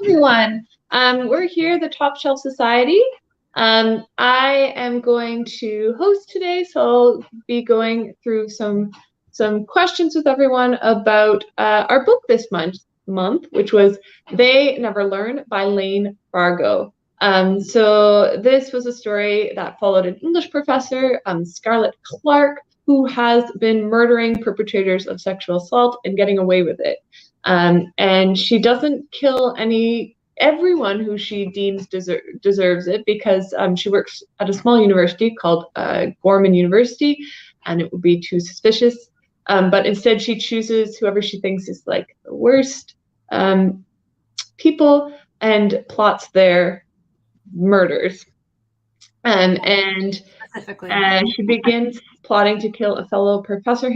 everyone. We're here, the Top Shelf Society. I am going to host today, so I'll be going through some questions with everyone about our book this month, which was They Never Learn by Lane Fargo. So this was a story that followed an English professor, Scarlett Clark, who has been murdering perpetrators of sexual assault and getting away with it. And she doesn't kill everyone who she deems deserves it because she works at a small university called Gorman University, and it would be too suspicious. But instead, she chooses whoever she thinks is like the worst people and plots their murders. And Specifically. she begins plotting to kill a fellow professor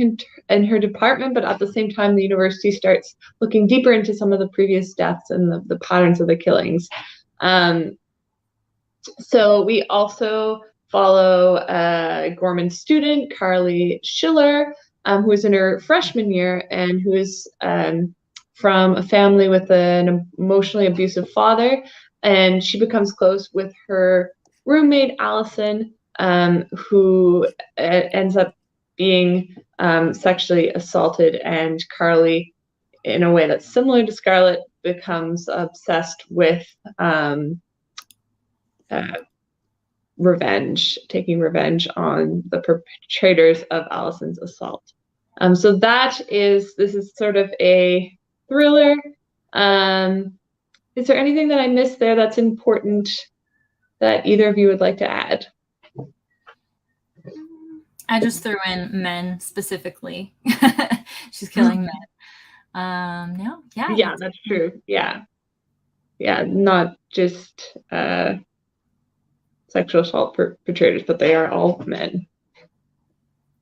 in her department, but at the same time, the university starts looking deeper into some of the previous deaths and the patterns of the killings. So we also follow a Gorman student, Carly Schiller, who is in her freshman year and who is from a family with an emotionally abusive father. And she becomes close with her roommate, Allison, who ends up being sexually assaulted, and Carly, in a way that's similar to Scarlett, becomes obsessed with taking revenge on the perpetrators of Allison's assault. So this is sort of a thriller. Is there anything that I missed there that's important that either of you would like to add? I just threw in men specifically. She's killing men. No, yeah. Yeah, that's true. Yeah, not just sexual assault perpetrators, but they are all men.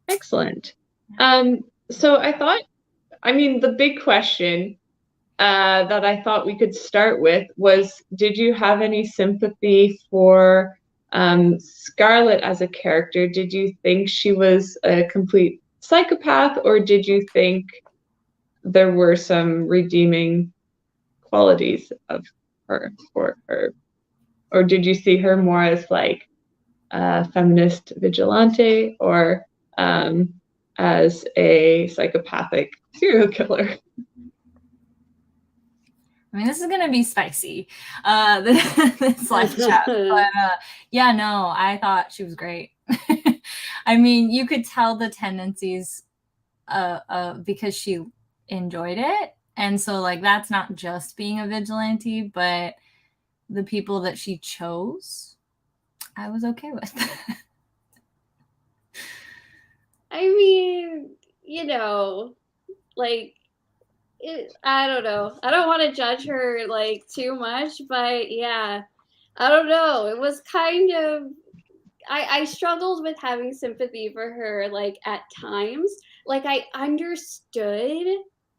Excellent. So the big question that I thought we could start with was, did you have any sympathy for Scarlett as a character? Did you think she was a complete psychopath, or did you think there were some redeeming qualities of her for her? Or did you see her more as like a feminist vigilante, or as a psychopathic serial killer? I mean, this is gonna be spicy, this live chat. But yeah, no, I thought she was great. I mean, you could tell the tendencies because she enjoyed it, and so like that's not just being a vigilante, but the people that she chose, I was okay with. I mean, I don't know. I don't want to judge her like too much, but yeah, I don't know. It was kind of, I struggled with having sympathy for her, like at times. Like I understood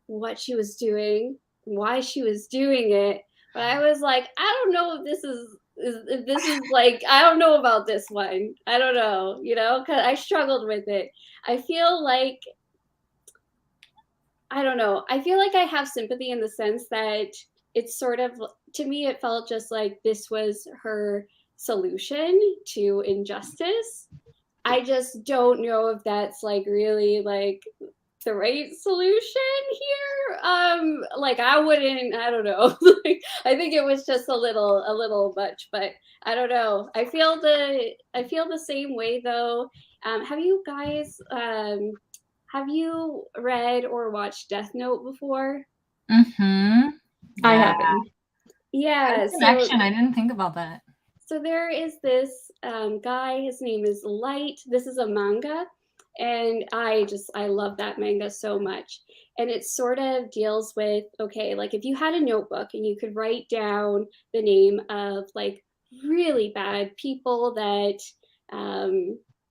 what she was doing, why she was doing it, but I was like, I don't know if this is like, I don't know about this one. I don't know, because I struggled with it. I feel like, I don't know. I feel like I have sympathy in the sense that it's sort of, to me, it felt just like this was her solution to injustice. I just don't know if that's like really like the right solution here. Like I don't know. Like I think it was just a little much, but I don't know. I feel the same way though. Have you guys have you read or watched Death Note before? Mm-hmm. I haven't. Yeah. Connection. I didn't think about that. So there is this guy. His name is Light. This is a manga, and I love that manga so much. And it sort of deals with, okay, like if you had a notebook and you could write down the name of like really bad people that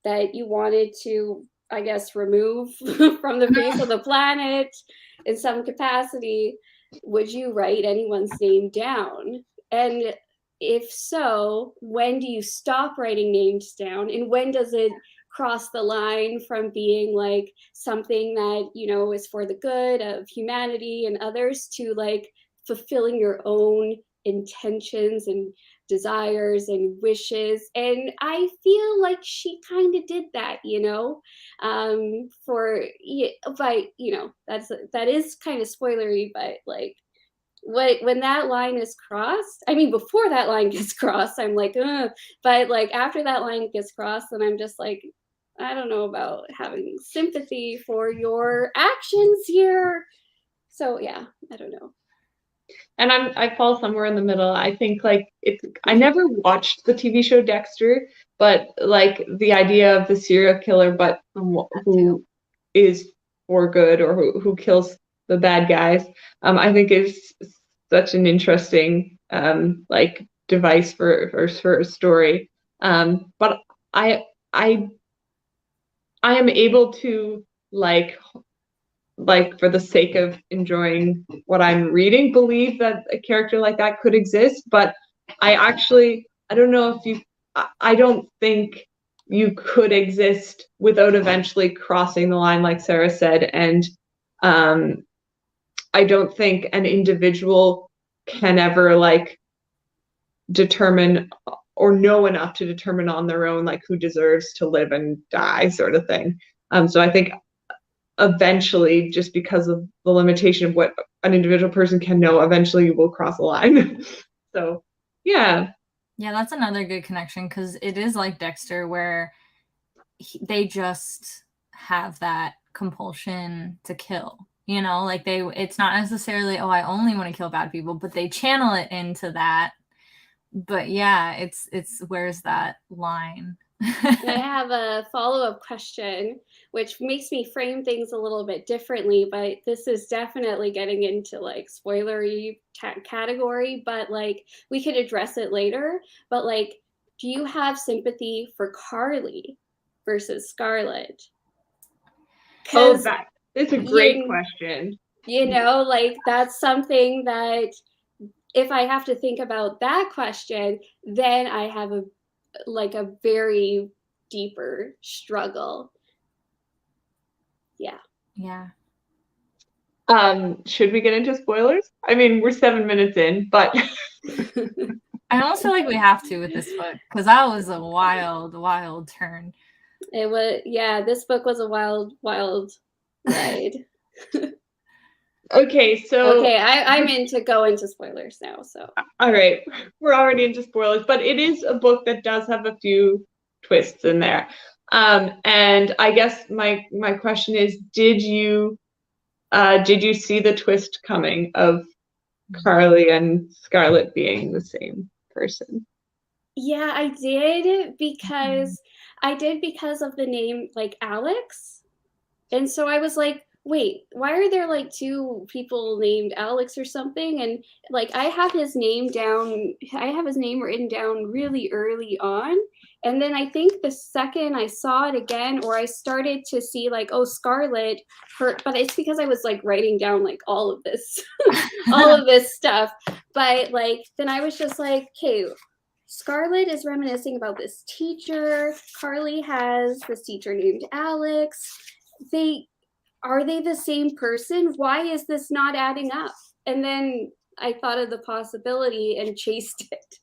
that you wanted to, I guess, remove from the face of the planet in some capacity, would you write anyone's name down? And if so, when do you stop writing names down? And when does it cross the line from being like something that, is for the good of humanity and others to like fulfilling your own intentions and desires and wishes, and I feel like she kind of did that, but that is kind of spoilery, but like when that line is crossed, I mean, before that line gets crossed, I'm like, ugh. But like after that line gets crossed, then I'm just like, I don't know about having sympathy for your actions here. So yeah, I don't know. And I fall somewhere in the middle. I think like I never watched the TV show Dexter, but like the idea of the serial killer, but who is for good, or who kills the bad guys, I think is such an interesting like device for a story. But I I am able to like for the sake of enjoying what I'm reading, believe that a character like that could exist. But I don't know if I don't think you could exist without eventually crossing the line, like Sarah said. And I don't think an individual can ever like determine or know enough to determine on their own like who deserves to live and die, sort of thing. So I think eventually, just because of the limitation of what an individual person can know, eventually you will cross a line. So yeah. That's another good connection, because it is like Dexter, where they just have that compulsion to kill, like it's not necessarily, oh, I only want to kill bad people, but they channel it into that. But yeah, it's where's that line? I have a follow-up question, which makes me frame things a little bit differently, but this is definitely getting into like spoilery category, but like we could address it later. But like, do you have sympathy for Carly versus Scarlet? Oh, that's a great question. Like that's something that if I have to think about that question, then I have a very deeper struggle. Yeah. Should we get into spoilers? I mean, we're 7 minutes in, but I almost feel like we have to with this book, because that was a wild turn. It was, this book was a wild ride. Okay, so I'm into go into spoilers now. So all right, we're already into spoilers, but it is a book that does have a few twists in there. And I guess my question is, did you see the twist coming of Carly and Scarlet being the same person? Yeah, I did because of the name like Alex. And so I was like, wait, why are there like two people named Alex or something? And like I have his name written down really early on. And then I think the second I saw it again, or I started to see like, oh, Scarlet, but it's because I was like writing down like all of this, all of this stuff. But like, then I was just like, okay, Scarlet is reminiscing about this teacher. Carly has this teacher named Alex. Are they the same person? Why is this not adding up? And then I thought of the possibility and chased it.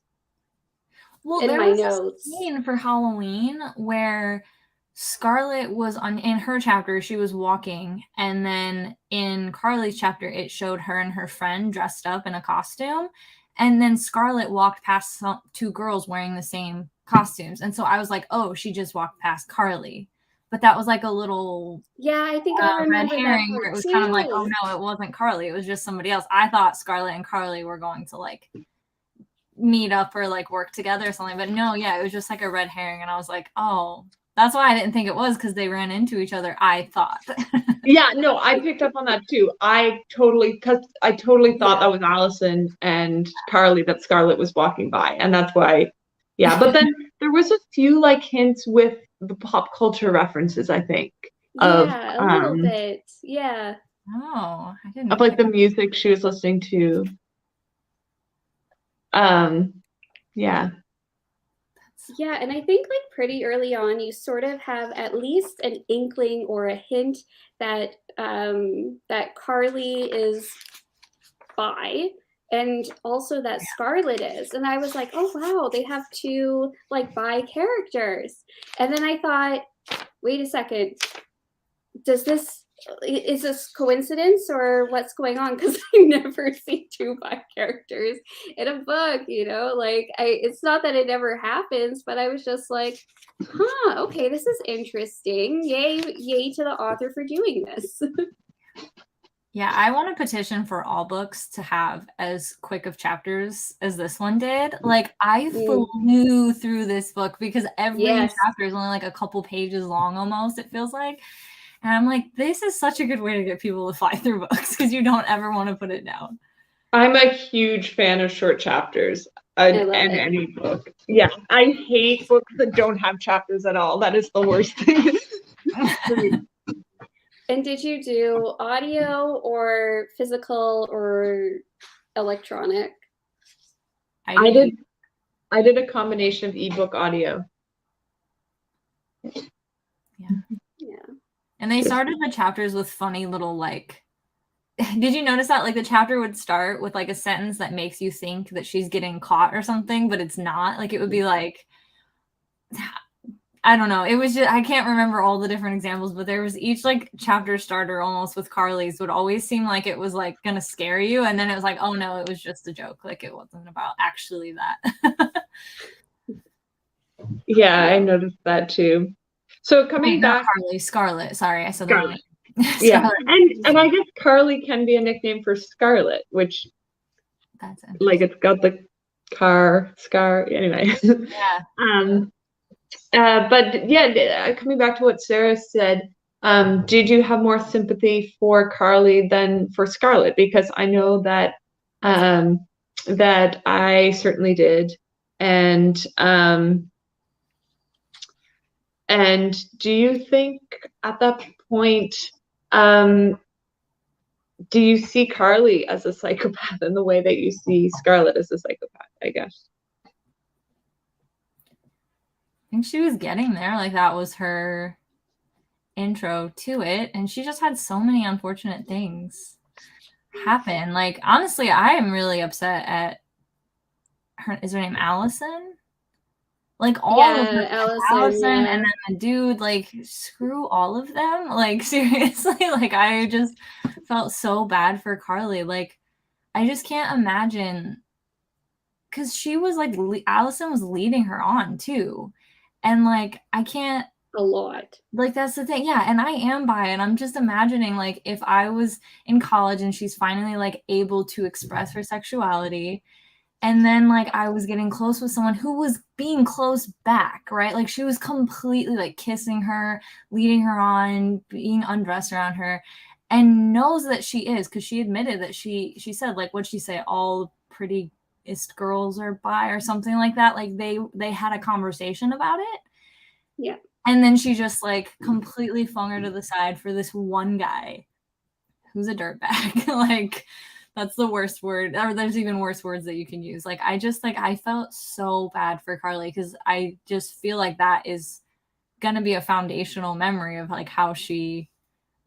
Well, there was a scene for Halloween where Scarlet was in her chapter, she was walking, and then in Carly's chapter, it showed her and her friend dressed up in a costume, and then Scarlet walked past two girls wearing the same costumes, and so I was like, oh, she just walked past Carly. But that was like a little I think I remember red herring where it was kind of like, oh no, it wasn't Carly, it was just somebody else. I thought Scarlet and Carly were going to like meet up or like work together or something, but no, it was just like a red herring, and I was like, oh, that's why I didn't think it was, because they ran into each other, I thought. Yeah, no, I picked up on that too. I totally thought that was Allison and Carly that Scarlet was walking by, and that's why. Yeah, but then there was a few like hints with the pop culture references, I think. A little bit. Yeah. Oh, I didn't. Of like the music she was listening to. Yeah. Yeah, and I think like pretty early on, you sort of have at least an inkling or a hint that that Carly is bi, and also that Scarlet is. And I was like, oh wow, they have two like bi characters. And then I thought, wait a second, is this coincidence or what's going on? Because I never see two bi characters in a book, like it's not that it never happens, but I was just like, okay, this is interesting. Yay to the author for doing this. Yeah, I want to petition for all books to have as quick of chapters as this one did. Like, I flew through this book because every chapter is only like a couple pages long almost, it feels like. And I'm like, this is such a good way to get people to fly through books because you don't ever want to put it down. I'm a huge fan of short chapters in any book. Yeah, I hate books that don't have chapters at all. That is the worst thing. And did you do audio or physical or electronic? I did a combination of ebook audio. Yeah. And they started the chapters with funny little like, did you notice that like the chapter would start with like a sentence that makes you think that she's getting caught or something, but it's not. Like it would be like, I don't know. It was just, I can't remember all the different examples, but there was each like chapter starter almost with Carly's would always seem like it was like going to scare you. And then it was like, oh no, it was just a joke. Like it wasn't about actually that. Yeah, I noticed that too. So coming back, Scarlet. Sorry, I said that wrong. Yeah, and I guess Carly can be a nickname for Scarlet, which that's like it's got the scar anyway. Yeah. But yeah, coming back to what Sarah said, did you have more sympathy for Carly than for Scarlet? Because I know that that I certainly did, and do you think at that point, do you see Carly as a psychopath in the way that you see Scarlet as a psychopath, I guess? I think she was getting there. Like that was her intro to it. And she just had so many unfortunate things happen. Like, honestly, I am really upset at her. Is her name Allison? Like all of them, Allison and then the dude, like screw all of them. Like seriously, like I just felt so bad for Carly. Like I just can't imagine, because she was like Allison was leading her on too, and like I can't a lot. Like that's the thing, yeah. And I am bi, and I'm just imagining like if I was in college and she's finally like able to express her sexuality. And then, like, I was getting close with someone who was being close back, right? Like, she was completely, like, kissing her, leading her on, being undressed around her, and knows that she is, because she admitted that she said, like, what'd she say? All prettiest girls are bi or something like that. Like, they had a conversation about it. Yeah. And then she just, like, completely flung her to the side for this one guy who's a dirtbag. Like... That's the worst word, or there's even worse words that you can use. Like, I just, like, I felt so bad for Carly because I just feel like that is going to be a foundational memory of, like, how she,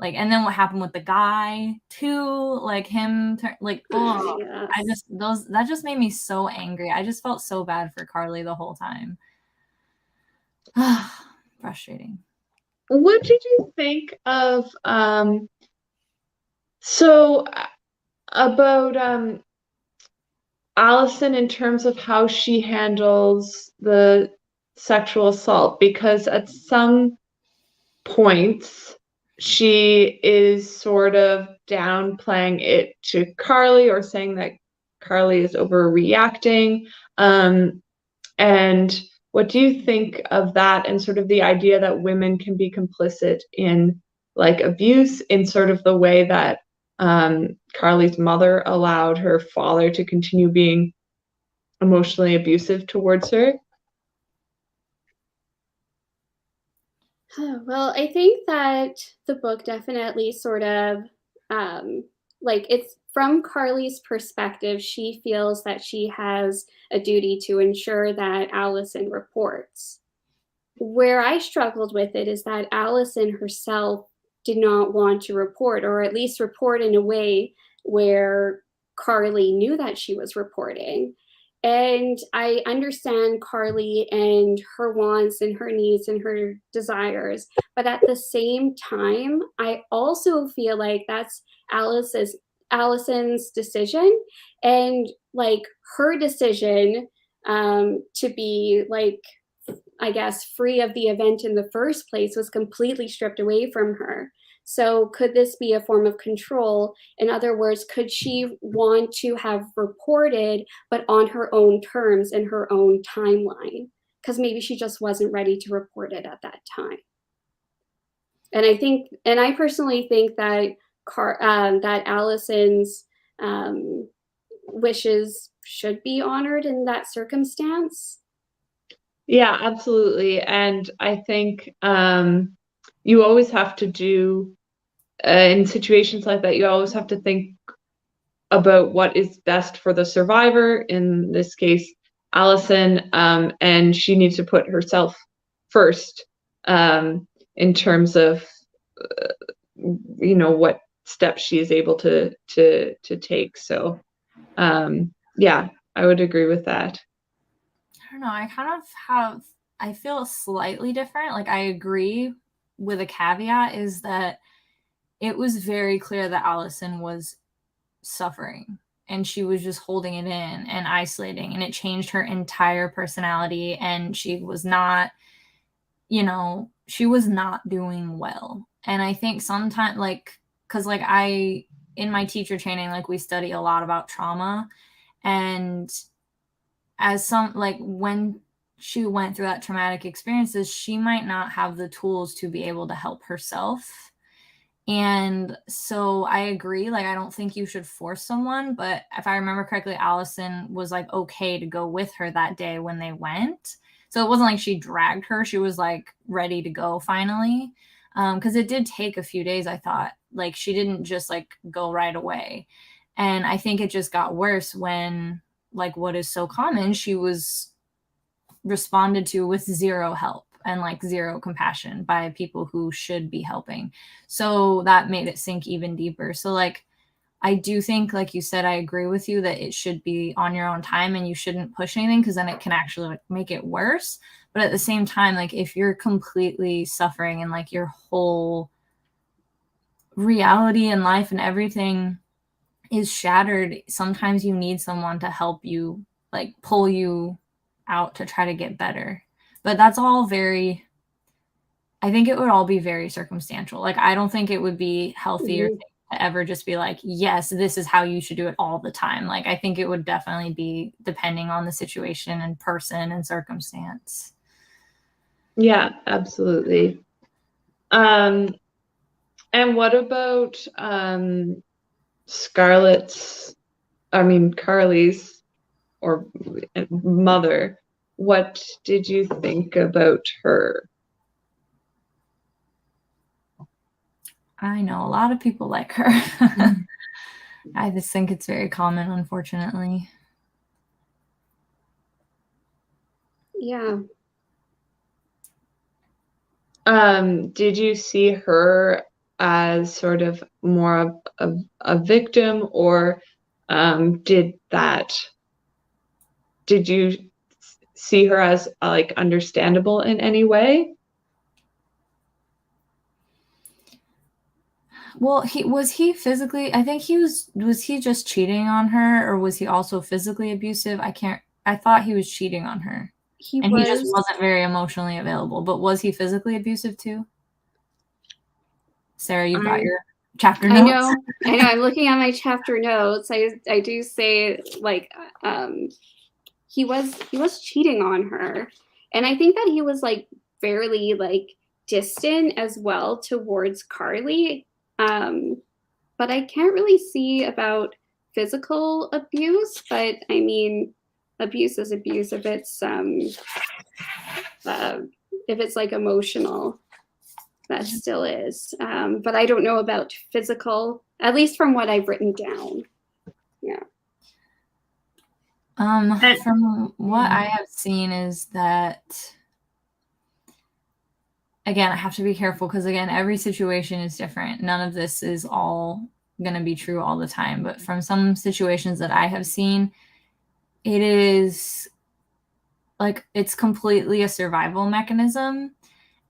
like, and then what happened with the guy, too, like, him, like, oh, yes. That just made me so angry. I just felt so bad for Carly the whole time. Frustrating. What did you think of, about Allison in terms of how she handles the sexual assault? Because at some points she is sort of downplaying it to Carly or saying that Carly is overreacting. And what do you think of that and sort of the idea that women can be complicit in like abuse in sort of the way that Carly's mother allowed her father to continue being emotionally abusive towards her? Well, I think that the book definitely sort of, like it's from Carly's perspective, she feels that she has a duty to ensure that Allison reports. Where I struggled with it is that Allison herself did not want to report, or at least report in a way where Carly knew that she was reporting. And I understand Carly and her wants and her needs and her desires. But at the same time, I also feel like that's Allison's decision, and like her decision to be like, I guess, free of the event in the first place was completely stripped away from her. So could this be a form of control? In other words, could she want to have reported, but on her own terms and her own timeline? Because maybe she just wasn't ready to report it at that time. And I personally think that that Allison's wishes should be honored in that circumstance. Yeah, absolutely. And I think you always have to do, in situations like that, you always have to think about what is best for the survivor, in this case, Allison, and she needs to put herself first in terms of, what steps she is able to take. So, yeah, I would agree with that. I don't know. I feel slightly different. Like, I agree with a caveat is that it was very clear that Allison was suffering and she was just holding it in and isolating, and it changed her entire personality. And she was not, she was not doing well. And I think sometimes, because in my teacher training, we study a lot about trauma, and when she went through that traumatic experiences, she might not have the tools to be able to help herself. And so I agree, I don't think you should force someone, but if I remember correctly, Allison was okay to go with her that day when they went. So it wasn't like she dragged her. She was ready to go finally. Because it did take a few days, I thought. She didn't just go right away. And I think it just got worse when, what is so common, she was responded to with zero help and zero compassion by people who should be helping. So that made it sink even deeper. So I do think, like you said, I agree with you that it should be on your own time and you shouldn't push anything, because then it can actually make it worse. But at the same time, if you're completely suffering and your whole reality in life and everything is shattered, sometimes you need someone to help you, pull you out to try to get better. But that's all I think it would all be very circumstantial. I don't think it would be healthy or to ever just be yes, this is how you should do it all the time. I think it would definitely be depending on the situation and person and circumstance. Yeah, absolutely. And what about Carly's or mother? What did you think about her? I know a lot of people like her. I just think it's very common, unfortunately. Yeah. Did you see her as sort of more of a victim, or did you see her as understandable in any way? Well, was he physically, I think was he just cheating on her, or was he also physically abusive? I thought he was cheating on her. He just wasn't very emotionally available. But was he physically abusive too? Sarah, you've got your chapter notes. I know. I'm looking at my chapter notes. I do say he was cheating on her, and I think that he was fairly distant as well towards Carly. But I can't really see about physical abuse. But I mean, abuse is abuse if it's emotional. That still is. But I don't know about physical, at least from what I've written down. Yeah. From what I have seen is that, again, I have to be careful because, again, every situation is different. None of this is all going to be true all the time, but from some situations that I have seen, it is like it's completely a survival mechanism.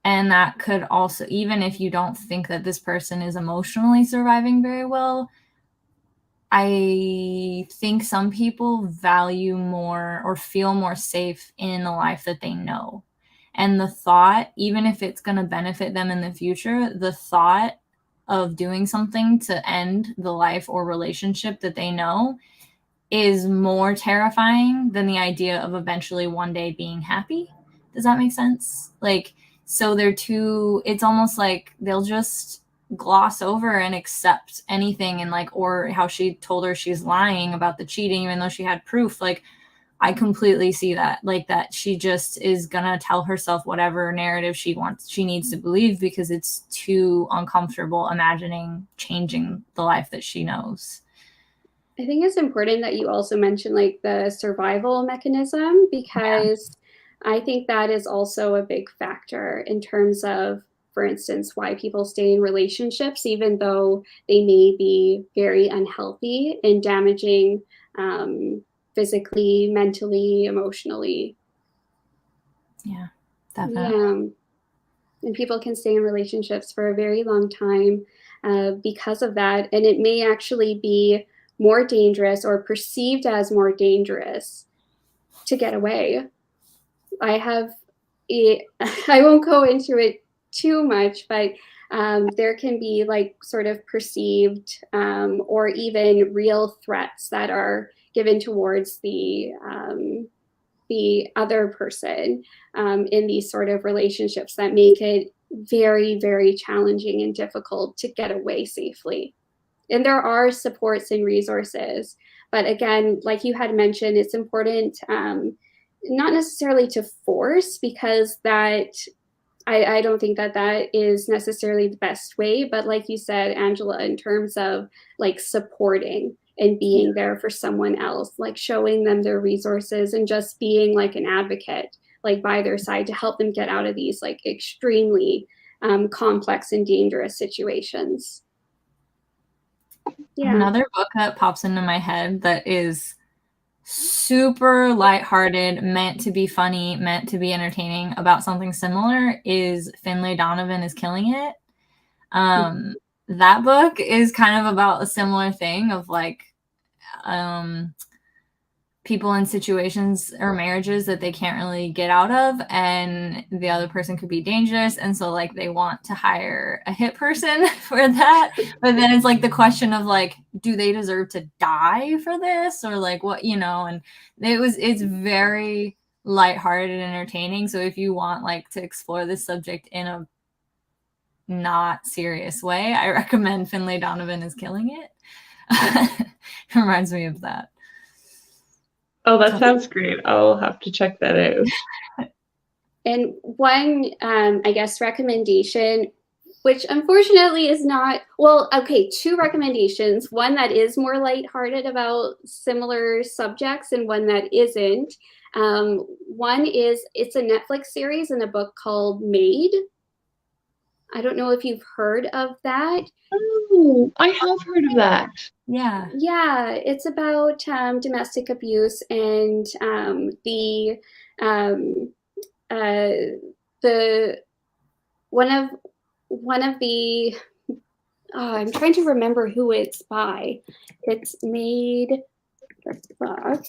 And that could also, even if you don't think that this person is emotionally surviving very well, I think some people value more or feel more safe in the life that they know. And the thought, even if it's going to benefit them in the future, the thought of doing something to end the life or relationship that they know is more terrifying than the idea of eventually one day being happy. Does that make sense? Like, so they're too, it's almost like they'll just gloss over and accept anything, and like, or how she told her she's lying about the cheating even though she had proof. Like, I completely see that, like, that she just is gonna tell herself whatever narrative she needs to believe, because it's too uncomfortable imagining changing the life that she knows. I think it's important that you also mention like the survival mechanism, because I think that is also a big factor in terms of, for instance, why people stay in relationships, even though they may be very unhealthy and damaging, physically, mentally, emotionally. Yeah, definitely. And people can stay in relationships for a very long time because of that. And it may actually be more dangerous or perceived as more dangerous to get away. I won't go into it too much, but there can be like sort of perceived or even real threats that are given towards the other person in these sort of relationships that make it very, very challenging and difficult to get away safely. And there are supports and resources, but again, like you had mentioned, it's important not necessarily to force, because that I don't think that that is necessarily the best way, but like you said, Angela, in terms of like supporting and being there for someone else, like showing them their resources and just being like an advocate, like by their side to help them get out of these like extremely complex and dangerous situations. Yeah. Another book that pops into my head that is super lighthearted, meant to be funny, meant to be entertaining about something similar is Finlay Donovan is Killing It. That book is kind of about a similar thing of like people in situations or marriages that they can't really get out of, and the other person could be dangerous, and so like they want to hire a hit person for that, but then it's like the question of like, do they deserve to die for this, or like what, you know? And it's very lighthearted and entertaining. So if you want like to explore this subject in a not serious way, I recommend Finlay Donovan is Killing It. It reminds me of that. Oh, that sounds great. I'll have to check that out. And one, I guess, recommendation, which unfortunately is not, well, okay, two recommendations. One that is more lighthearted about similar subjects and one that isn't. One is, it's a Netflix series and a book called Maid. I don't know if you've heard of that. Oh, I have heard of that. Yeah, it's about domestic abuse and the one of the I'm trying to remember who it's by. It's Made the book.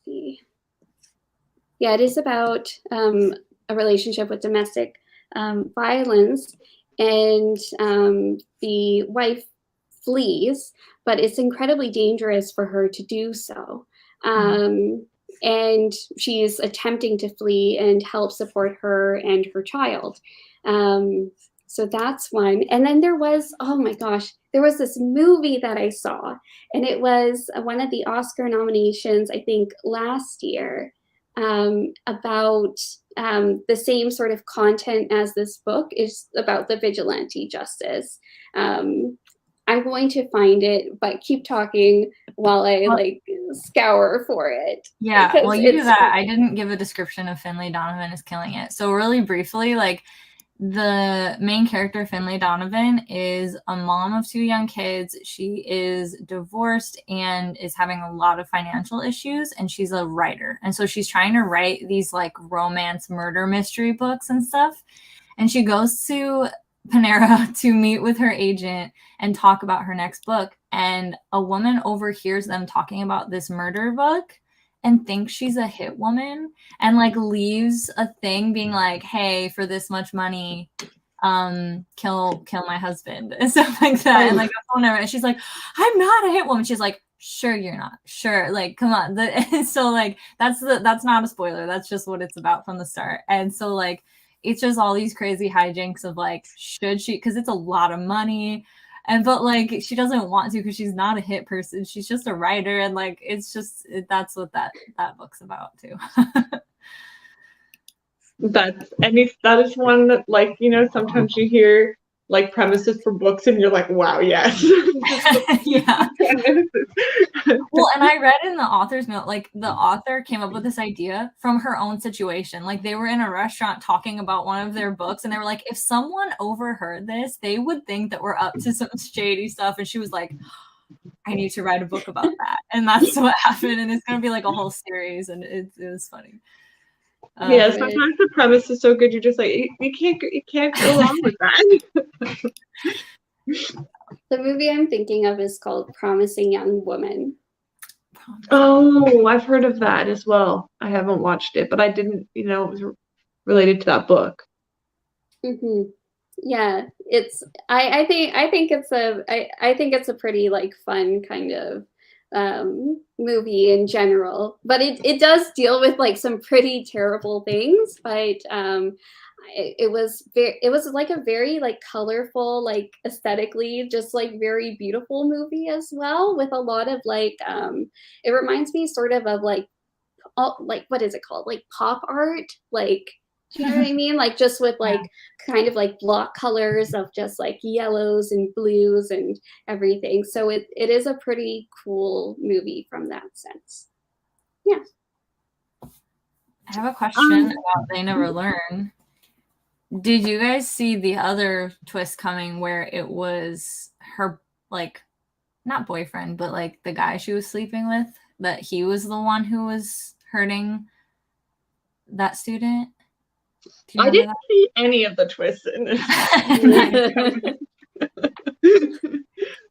Yeah, it is about a relationship with domestic violence. And the wife flees, but it's incredibly dangerous for her to do so. And she's attempting to flee and help support her and her child. So that's one. And then there was, oh my gosh, there was this movie that I saw, and it was one of the Oscar nominations, I think, last year, about the same sort of content as this book, is about the vigilante justice. I'm going to find it, but keep talking while I like scour for it. Yeah, well, you do that. I didn't give a description of Finlay Donovan is Killing It. So really briefly, like the main character, Finlay Donovan, is a mom of 2 young kids. She is divorced and is having a lot of financial issues, and she's a writer. And so she's trying to write these like romance murder mystery books and stuff. And she goes to Panera to meet with her agent and talk about her next book. And a woman overhears them talking about this murder book and thinks she's a hit woman and like leaves a thing being like, hey, for this much money, kill my husband and stuff like that. And like a phone number. And she's like, I'm not a hit woman. She's like, sure you're not. Sure. Like, come on. So like that's not a spoiler. That's just what it's about from the start. And so like it's just all these crazy hijinks of like, should she, because it's a lot of money. And but like she doesn't want to because she's not a hit person. She's just a writer, and like it's just that's what that book's about too. That is one that, like, you know, sometimes you hear like premises for books and you're like, wow, yes. Yeah. Well, and I read in the author's note, like the author came up with this idea from her own situation. Like they were in a restaurant talking about one of their books, and they were like, if someone overheard this, they would think that we're up to some shady stuff. And she was like, I need to write a book about that. And that's what happened. And it's going to be like a whole series, and it was funny. Yeah, sometimes the premise is so good, you're just like, you can't go wrong with that. The movie I'm thinking of is called Promising Young Woman. Oh, I've heard of that as well. I haven't watched it, but I didn't, you know, it was related to that book. Mm-hmm. Yeah, it's. I think it's a pretty like fun kind of movie in general, but it does deal with like some pretty terrible things. But it was like a very like colorful, like aesthetically just like very beautiful movie as well, with a lot of like it reminds me sort of like what is it called, like pop art, like, do you know what I mean, like just with like kind of like block colors of just like yellows and blues and everything. So it is a pretty cool movie from that sense. Yeah. I have a question about They Never Learn. Did you guys see the other twist coming where it was her, like, not boyfriend, but like the guy she was sleeping with, that he was the one who was hurting that student? I didn't see any of the twists in this.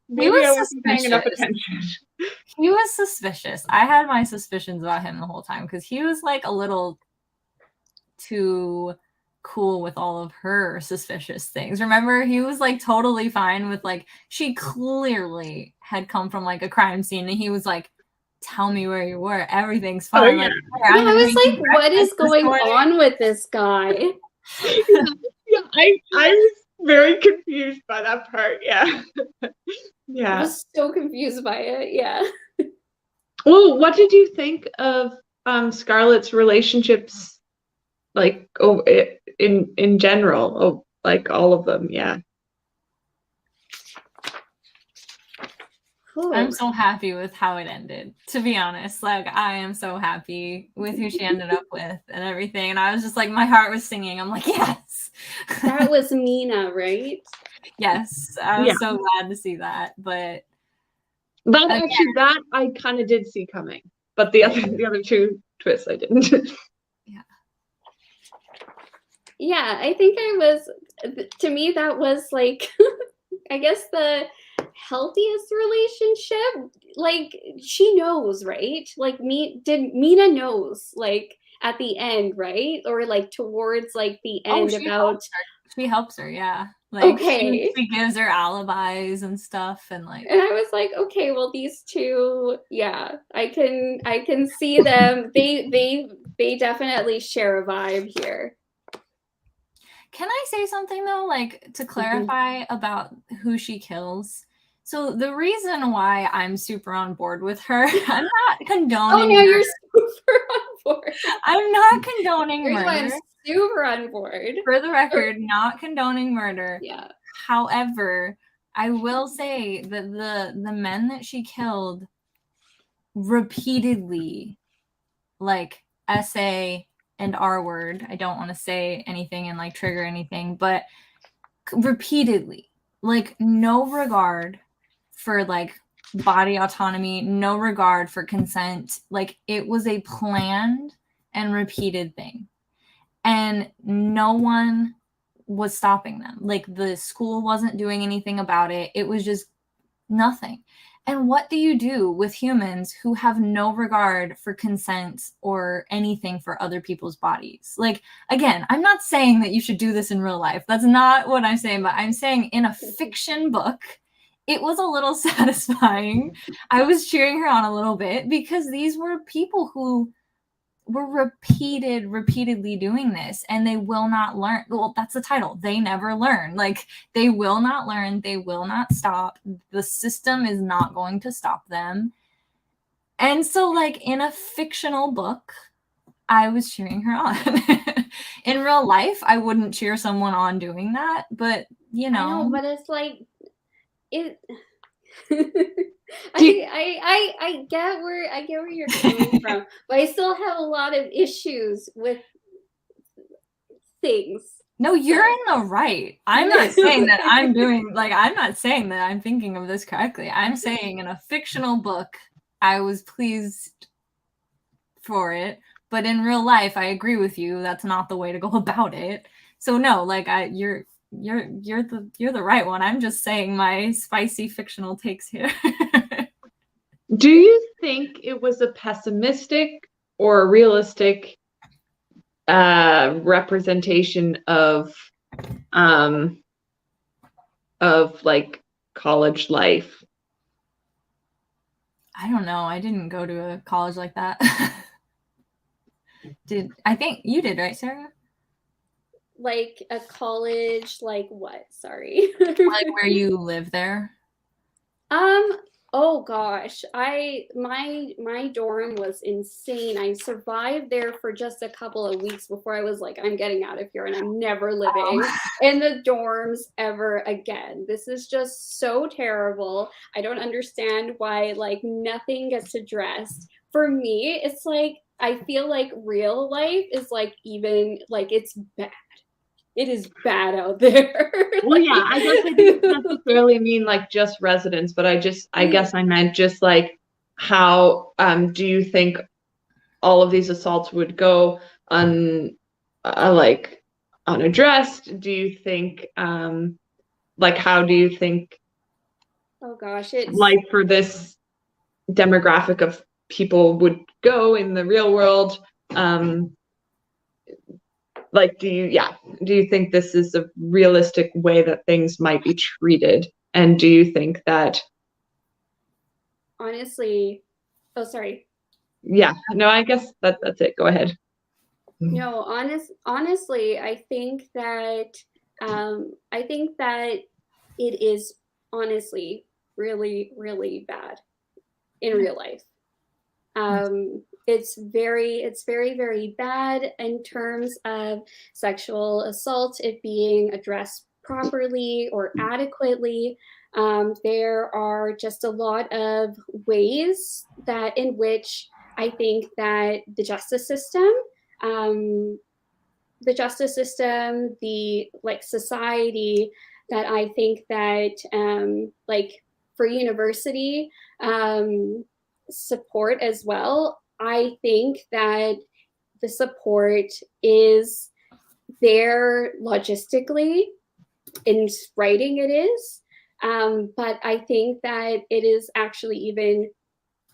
Maybe I wasn't paying enough attention. He was suspicious. I had my suspicions about him the whole time because he was like a little too cool with all of her suspicious things. Remember, he was like totally fine with like, she clearly had come from like a crime scene, and he was like, tell me where you were, everything's fine. Oh, yeah. Like, yeah, I was like, what is going on with this guy? Yeah, I was very confused by that part. Yeah. Yeah. I was so confused by it. Yeah. Well, what did you think of Scarlett's relationships, like in general? Oh, like all of them, yeah. I'm so happy with how it ended, to be honest. Like, I am so happy with who she ended up with and everything. And I was just like, my heart was singing. I'm like, yes. That was Mina, right? Yes. I was so glad to see that. But actually, that I kind of did see coming. But the other two twists I didn't. Yeah, I think to me, that was like, I guess the healthiest relationship. Like, she knows, right? Like, Mina knows, like, at the end, right? Or like towards like the end she helps her, yeah. Like, okay. She gives her alibis and stuff, and like. And I was like, okay, well, these two, yeah, I can see them. They definitely share a vibe here. Can I say something though, like to clarify about who she kills? So the reason why I'm super on board with her, I'm not condoning. Oh no, you're super on board. I'm not condoning murder. I'm super on board. For the record, not condoning murder. Yeah. However, I will say that the men that she killed repeatedly, like, essay and R word. I don't want to say anything and like trigger anything, but repeatedly, like no regard for like body autonomy, no regard for consent. Like it was a planned and repeated thing. And no one was stopping them. Like the school wasn't doing anything about it. It was just nothing. And what do you do with humans who have no regard for consent or anything for other people's bodies? Like, again, I'm not saying that you should do this in real life. That's not what I'm saying, but I'm saying in a fiction book, it was a little satisfying. I was cheering her on a little bit because these were people who were repeatedly doing this, and they will not learn. Well, that's the title. They never learn. Like, they will not learn. They will not stop. The system is not going to stop them. And so, like, in a fictional book, I was cheering her on. In real life, I wouldn't cheer someone on doing that, but you know. I know, but it's like it. I get where you're coming from, but I still have a lot of issues with things. No, you're in the right. I'm not saying that I'm doing, like, I'm not saying that I'm thinking of this correctly. I'm saying in a fictional book, I was pleased for it, but in real life, I agree with you. That's not the way to go about it. So no, like, you're the right one. I'm just saying my spicy fictional takes here. Do you think it was a pessimistic or a realistic representation of like college life? I don't know. I didn't go to a college like that. I think you did, right, Sarah? Like a college, like what? Sorry. Like where you live there? Oh gosh, my dorm was insane. I survived there for just a couple of weeks before I was like, I'm getting out of here and I'm never living in the dorms ever again. This is just so terrible. I don't understand why like nothing gets addressed. For me, it's like I feel like real life is like even like it's bad. It is bad out there. Well, yeah, I guess I didn't necessarily mean like just residents, but I guess I meant just like how do you think all of these assaults would go like unaddressed? Do you think like how do you think oh gosh, it's life for this demographic of people would go in the real world? Like, do you think this is a realistic way that things might be treated? And do you think that honestly, oh, sorry. Yeah, no, I guess that's it. Go ahead. No, honestly, I think that it is honestly really, really bad in real life. It's very, very bad in terms of sexual assault, it being addressed properly or adequately. There are just a lot of ways that in which I think that the justice system, the like society, that I think that like for university support as well, I think that the support is there logistically, in writing it is, but I think that it is actually even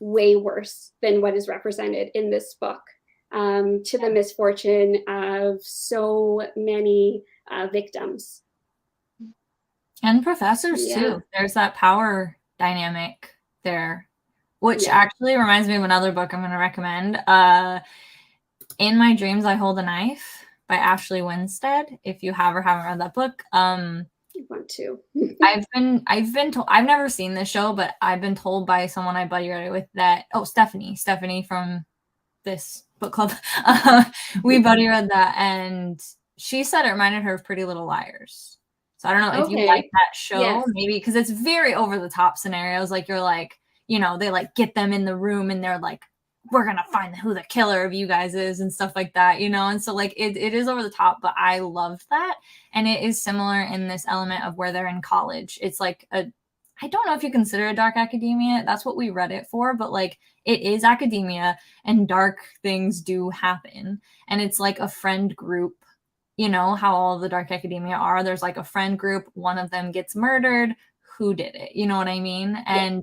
way worse than what is represented in this book, to the misfortune of so many victims. And professors too. There's that power dynamic there. Which actually reminds me of another book I'm going to recommend. In My Dreams, I Hold a Knife by Ashley Winstead. If you have or haven't read that book. I want to. I've been told, I've never seen this show, but I've been told by someone I buddy read it with that, Stephanie from this book club. We buddy read that, and she said it reminded her of Pretty Little Liars. So I don't know if you like that show, maybe, because it's very over the top scenarios. Like you're like, you know, they like get them in the room and they're like we're gonna find who the killer of you guys is and stuff like that, you know. And so like it is over the top, but I loved that. And it is similar in this element of where they're in college. It's like I don't know if you consider it dark academia. That's what we read it for, but like it is academia and dark things do happen. And it's like a friend group, you know, how all the dark academia are. There's like a friend group, one of them gets murdered. Who did it? You know what I mean? And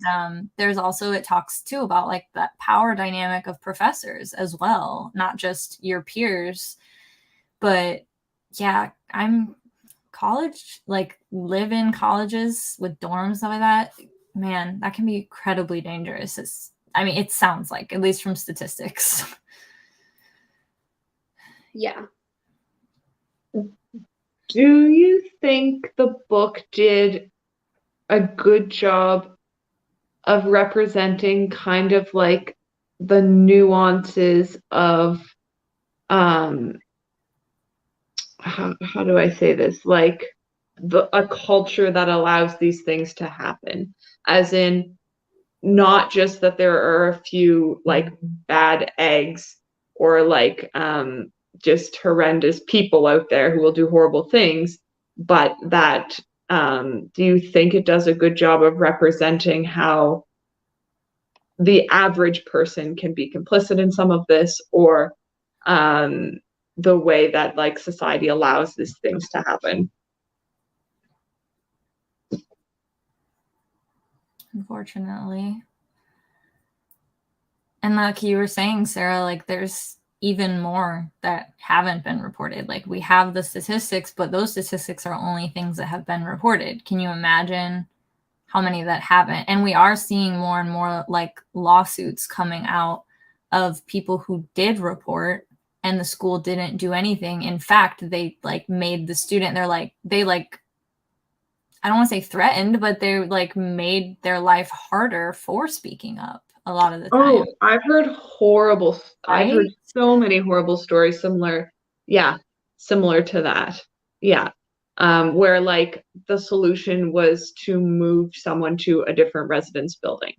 there's also, it talks too about like that power dynamic of professors as well, not just your peers. But yeah, I'm college, like live in colleges with dorms, stuff like that. Man, that can be incredibly dangerous. It sounds like, at least from statistics. Yeah. Do you think the book did a good job of representing kind of like the nuances of how do I say this? Like a culture that allows these things to happen, as in not just that there are a few like bad eggs or like just horrendous people out there who will do horrible things, but that do you think it does a good job of representing how the average person can be complicit in some of this, or the way that like society allows these things to happen? Unfortunately. And like you were saying, Sarah, like there's even more that haven't been reported. Like we have the statistics, but those statistics are only things that have been reported. Can you imagine how many that haven't? And we are seeing more and more like lawsuits coming out of people who did report and the school didn't do anything. In fact, they like made the student, I don't want to say threatened, but they like made their life harder for speaking up a lot of the time. Oh, I've heard so many horrible stories similar to that. Yeah. Where like the solution was to move someone to a different residence building.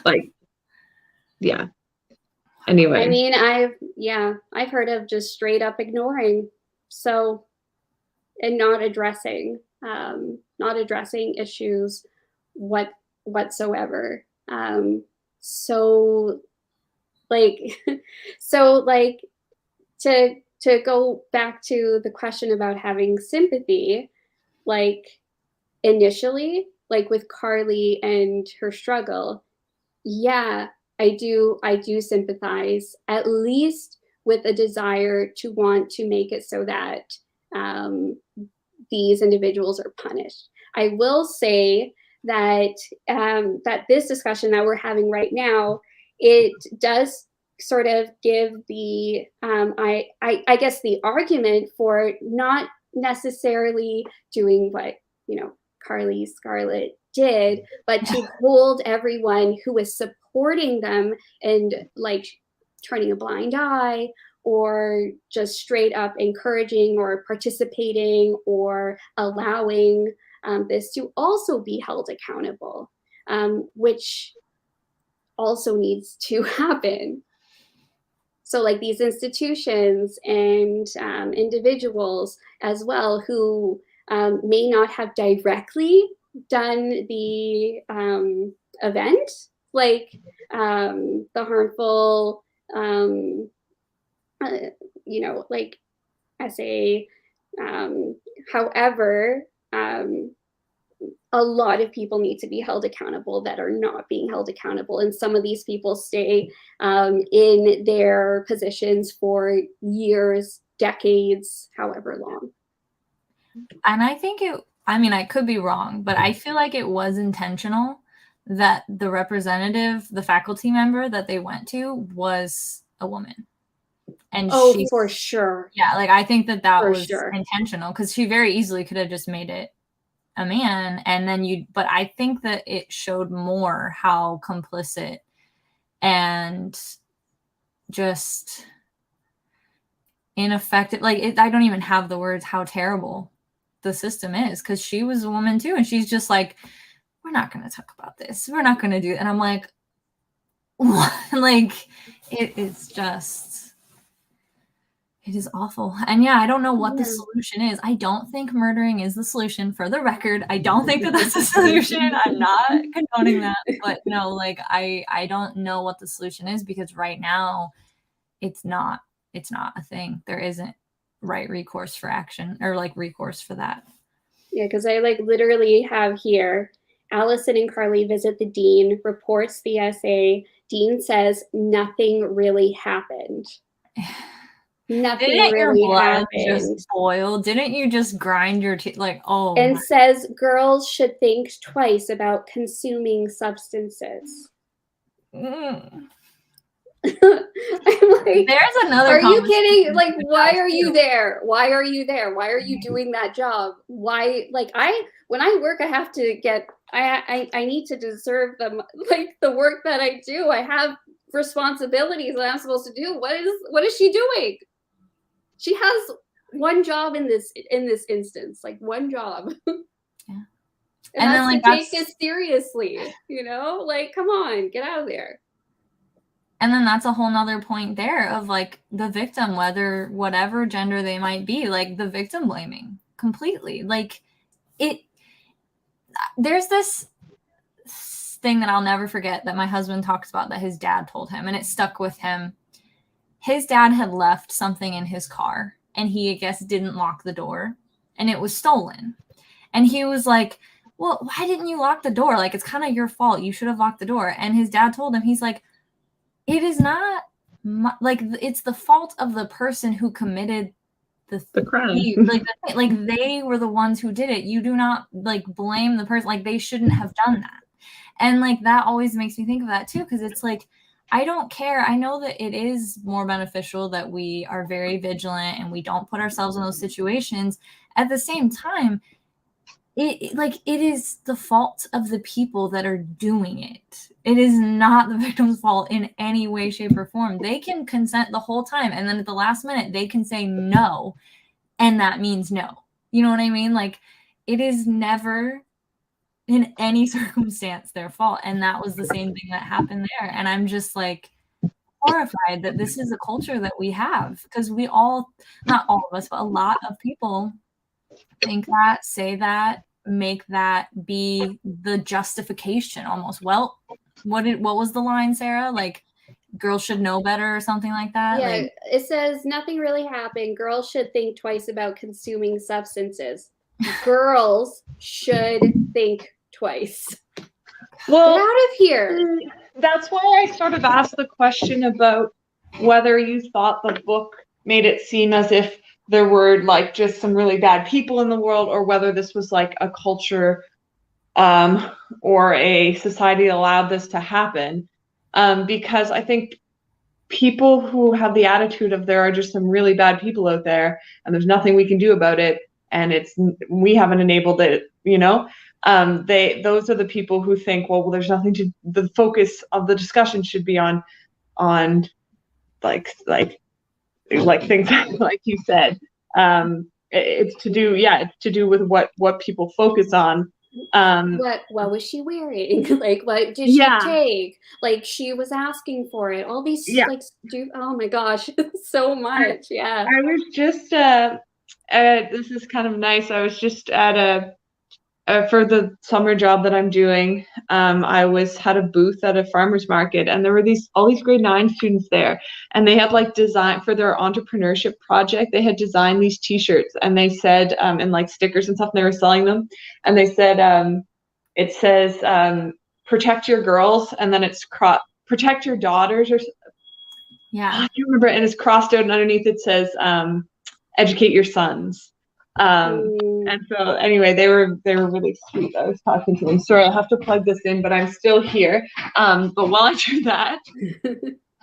Like, yeah. Anyway. I mean, I've heard of just straight up ignoring. So, and not addressing issues whatsoever. So to go back to the question about having sympathy, like initially, like with Carly and her struggle, yeah, I do sympathize, at least with a desire to want to make it so that these individuals are punished. I will say that that this discussion that we're having right now, it does sort of give the I guess the argument for not necessarily doing what Carly Scarlett did, but to hold everyone who is supporting them and like turning a blind eye or just straight up encouraging or participating or allowing this to also be held accountable, which also needs to happen. So like these institutions and individuals as well who may not have directly done the event, like the harmful, like essay. However, a lot of people need to be held accountable that are not being held accountable. And some of these people stay in their positions for years, decades, however long. And I think I could be wrong, but I feel like it was intentional that the representative, the faculty member that they went to was a woman. And for sure. Yeah, like I think that was intentional because she very easily could have just made it a man and then but I think that it showed more how complicit and just ineffective, like I don't even have the words how terrible the system is, because she was a woman too and she's just like, we're not going to talk about this, we're not going to do it. And I'm like, Like, it is just, it is awful. And yeah, I don't know what the solution is. I don't think murdering is the solution, for the record. I don't think that that's the solution. I'm not condoning that. But no, like, I don't know what the solution is, because right now it's not a thing. There isn't right recourse for action, or like recourse for that. Yeah, because I like literally have here, Allison and Carly visit the dean, reports the essay. Dean says nothing really happened. Nothing Didn't really your blood happened. just boil? Didn't you just grind your teeth? Like, oh. And says girls should think twice about consuming substances. Mm. I'm like, there's another. Are you kidding? Like, why are you there? Why are you there? Why are you doing that job? Why? Like, when I work, I have to get. I need to deserve the work that I do. I have responsibilities that I'm supposed to do. What is she doing? She has one job in this instance, like one job. Yeah. And then like take this seriously, like, come on, get out of there. And then that's a whole nother point there of like the victim, whatever gender they might be, like the victim blaming completely. Like there's this thing that I'll never forget that my husband talks about that his dad told him, and it stuck with him. His dad had left something in his car, and he, I guess, didn't lock the door, and it was stolen. And he was like, well, why didn't you lock the door? Like, it's kind of your fault. You should have locked the door. And his dad told him, he's like, it is not like, it's the fault of the person who committed the crime. Like they were the ones who did it. You do not like blame the person. Like, they shouldn't have done that. And like, that always makes me think of that too. Because it's like, I don't care. I know that it is more beneficial that we are very vigilant and we don't put ourselves in those situations. At the same time, it is the fault of the people that are doing it. It is not the victim's fault in any way, shape, or form. They can consent the whole time, and then at the last minute they can say no, and that means no. You know what I mean? Like, it is never in any circumstance their fault. And that was the same thing that happened there. And I'm just like horrified that this is a culture that we have, because we all, not all of us, but a lot of people think that, say that, make that be the justification almost. Well, what was the line, Sarah? Like, girls should know better or something like that? Yeah, like, it says nothing really happened. Girls should think twice about consuming substances. Girls should think twice. Well, get out of here. That's why I sort of asked the question about whether you thought the book made it seem as if there were like just some really bad people in the world, or whether this was like a culture or a society that allowed this to happen. Because I think people who have the attitude of there are just some really bad people out there and there's nothing we can do about it, and we haven't enabled it, those are the people who think, well, there's nothing to, the focus of the discussion should be on like things like you said. It's to do with what people focus on. What was she wearing? Like, what did she take? Like, she was asking for it. All these oh my gosh, so much. I was just this is kind of nice. I was just at for the summer job that I'm doing, I had a booth at a farmer's market, and there were all these grade 9 students there, and they had like design for their entrepreneurship project. They had designed these T-shirts, and they said, and like stickers and stuff, and they were selling them, and they said, it says, protect your girls, and then it's protect your daughters, or I can't remember, and it's crossed out, and underneath it says, educate your sons. And so anyway, they were really sweet. I was talking to them. Sorry, I have to plug this in, but I'm still here. But while I do that,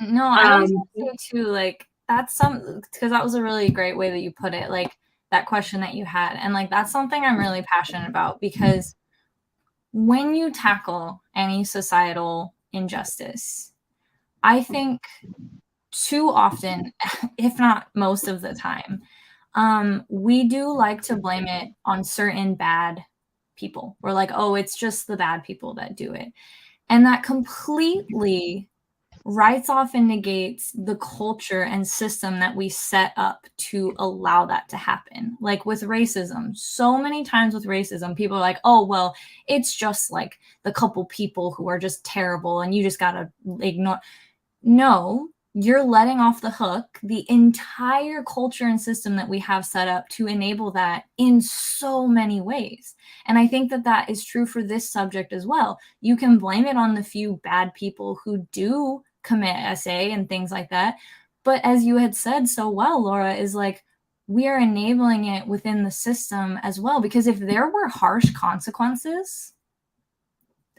no, I was gonna say too, like, that's because that was a really great way that you put it, like that question that you had, and like that's something I'm really passionate about, because when you tackle any societal injustice, I think too often, if not most of the time, we do like to blame it on certain bad people. We're like, oh, it's just the bad people that do it. And that completely writes off and negates the culture and system that we set up to allow that to happen. Like with racism, so many times with racism, people are like, oh, well, it's just like the couple people who are just terrible and you just got to ignore. No, you're letting off the hook the entire culture and system that we have set up to enable that in so many ways. And I think that that is true for this subject as well. You can blame it on the few bad people who do commit SA and things like that. But as you had said so well, Laura, is like, we are enabling it within the system as well. Because if there were harsh consequences,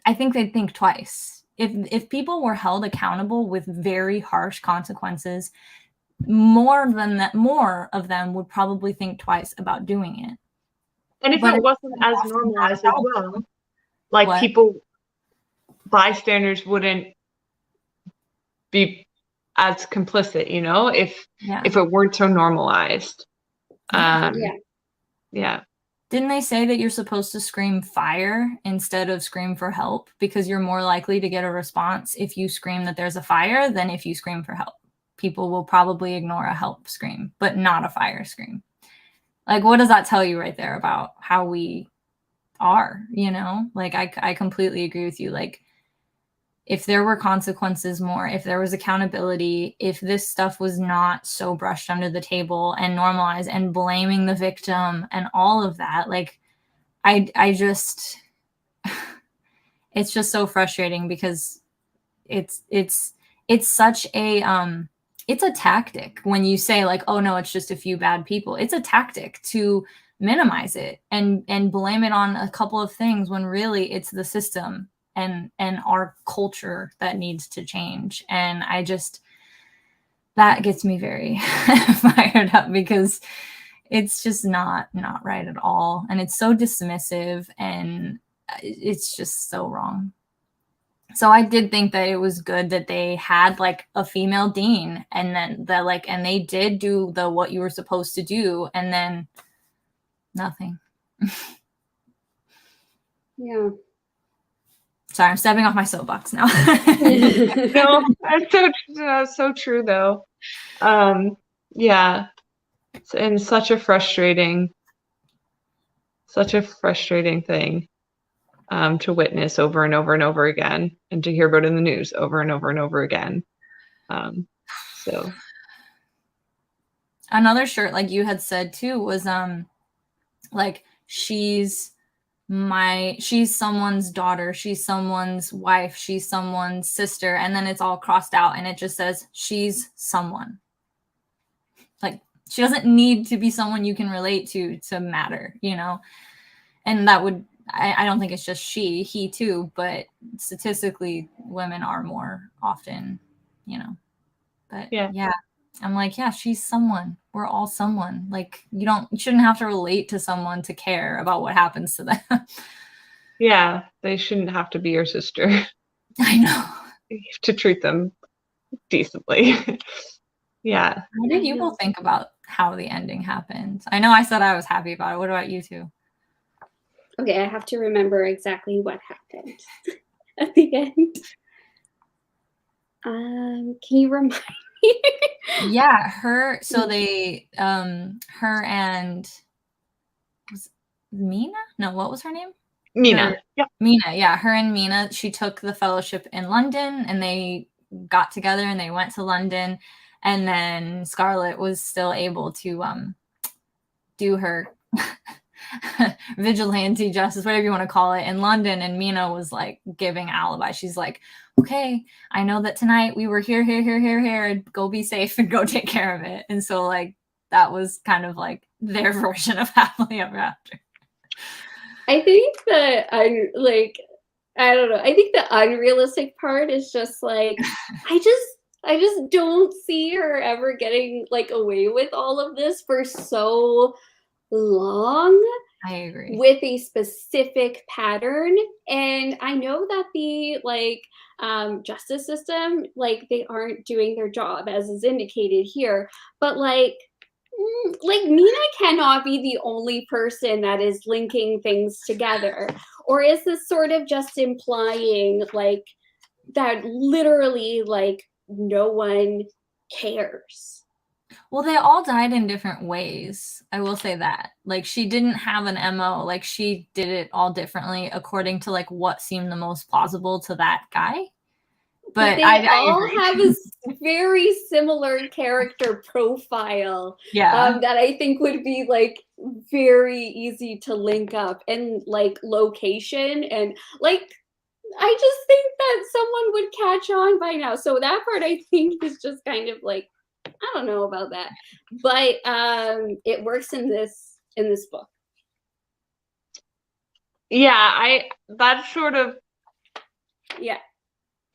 I think they'd think twice. If people were held accountable with very harsh consequences, more of them would probably think twice about doing it. And if it wasn't as normalized as well, like What? people, bystanders wouldn't be as complicit, you know, if it weren't so normalized. Yeah. Didn't they say that you're supposed to scream fire instead of scream for help because you're more likely to get a response if you scream that there's a fire than if you scream for help? People will probably ignore a help scream, but not a fire scream. Like, what does that tell you right there about how we are, you know? Like, I completely agree with you. Like, if there were consequences more, if there was accountability, if this stuff was not so brushed under the table and normalized and blaming the victim and all of that, like, I just, it's just so frustrating because it's such a, it's a tactic when you say like, oh no, it's just a few bad people. It's a tactic to minimize it and blame it on a couple of things when really it's the system and our culture that needs to change. And I just, that gets me very fired up because it's just not right at all. And it's so dismissive and it's just so wrong. So I did think that it was good that they had like a female dean and then that like, and they did do the, what you were supposed to do and then nothing. Yeah. Sorry, I'm stepping off my soapbox now. No, that's so true though. Yeah. And such a frustrating thing to witness over and over and over again and to hear about in the news over and over and over again. So another shirt, like you had said too, was like she's someone's daughter, she's someone's wife, she's someone's sister, and then it's all crossed out and it just says she's someone. Like she doesn't need to be someone you can relate to matter, you know? And that would, I don't think it's just he too, but statistically women are more often, you know. But yeah. I'm like, yeah, she's someone. We're all someone. Like you shouldn't have to relate to someone to care about what happens to them. Yeah, they shouldn't have to be your sister. I know. You have to treat them decently. Yeah. What did you both think about how the ending happened? I know I said I was happy about it. What about you two? Okay, I have to remember exactly what happened at the end. Can you remind me? Yeah, so they her and was Mina? No, what was her name? Mina. Yep. Mina, yeah. Her and Mina, she took the fellowship in London and they got together and they went to London. And then Scarlett was still able to do her vigilante justice, whatever you want to call it, in London. And Mina was like giving alibi. She's like, okay, I know that tonight we were here, go be safe and go take care of it. And so like that was kind of like their version of happily ever after. I think that I don't know. I think the unrealistic part is just like I just don't see her ever getting like away with all of this for so long. I agree. With a specific pattern. And I know that the justice system, like they aren't doing their job as is indicated here, but like Mina cannot be the only person that is linking things together. Or is this sort of just implying like that literally like no one cares. Well, they all died in different ways. I will say that. Like, she didn't have an MO. Like, she did it all differently according to like what seemed the most plausible to that guy. But they I all agree. have a very similar character profile. Yeah. That I think would be like very easy to link up, and like location, and like I just think that someone would catch on by now. So that part I think is just kind of like, I don't know about that, but it works in this book. Yeah, that's sort of, Yeah.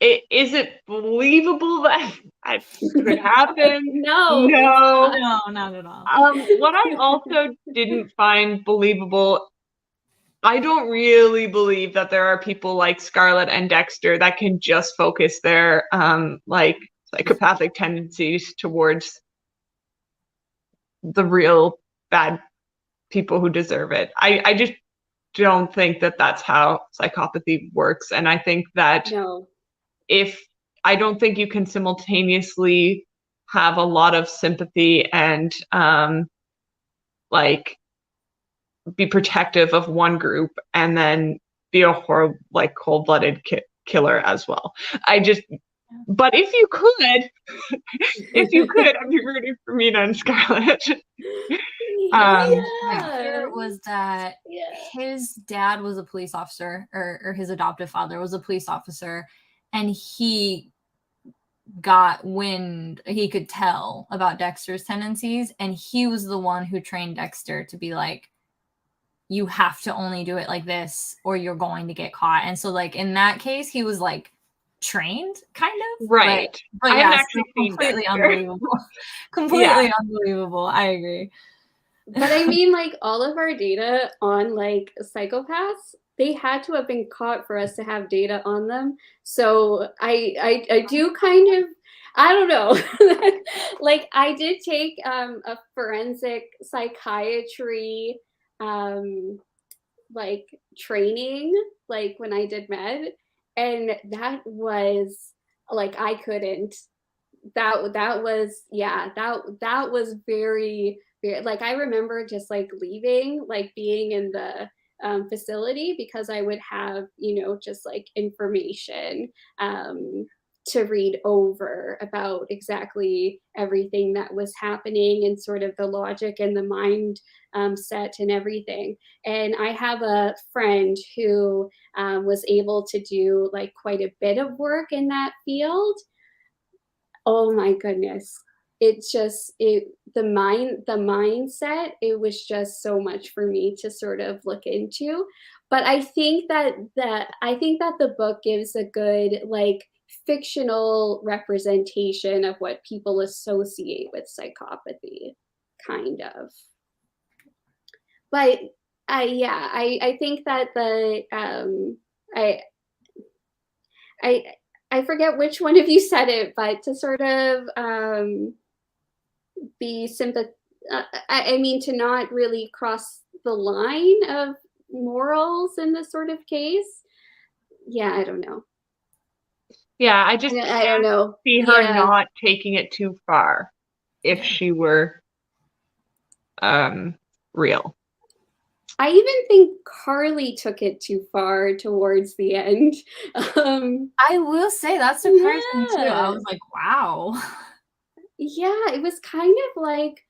Is it believable that that could happen? No. No, not at all. What I also didn't find believable, I don't really believe that there are people like Scarlett and Dexter that can just focus their like psychopathic tendencies towards the real bad people who deserve it. I just don't think that that's how psychopathy works, and I think that No. I don't think you can simultaneously have a lot of sympathy and like be protective of one group and then be a horrible, like cold-blooded killer as well. But if you could, I'd be rooting for Mina and Scarlett. My fear was that his dad was a police officer, or his adoptive father was a police officer, and he got wind, he could tell about Dexter's tendencies, and he was the one who trained Dexter to be like, you have to only do it like this or you're going to get caught. And so like in that case, he was like trained kind of. Right. But I yeah, haven't actually seen completely Dexter. unbelievable. Completely unbelievable. I agree. But I mean, like, all of our data on like psychopaths, they had to have been caught for us to have data on them. So I do kind of, I don't know. Like, I did take a forensic psychiatry like training, like when I did med, and that was like, I couldn't. That was, yeah, that was very, very, like, I remember just like leaving, like being in the facility, because I would have, you know, just like information to read over about exactly everything that was happening, and sort of the logic and the mind set and everything. And I have a friend who was able to do like quite a bit of work in that field. Oh my goodness. The mindset, it was just so much for me to sort of look into. But I think that the book gives a good like fictional representation of what people associate with psychopathy, kind of. But I think that I forget which one of you said it, but to sort of be I mean, to not really cross the line of morals in this sort of case. Yeah, I don't know. Yeah, I don't know. See her not taking it too far if she were real. I even think Carly took it too far towards the end. I will say that surprised me too. I was like, wow. Yeah, it was kind of like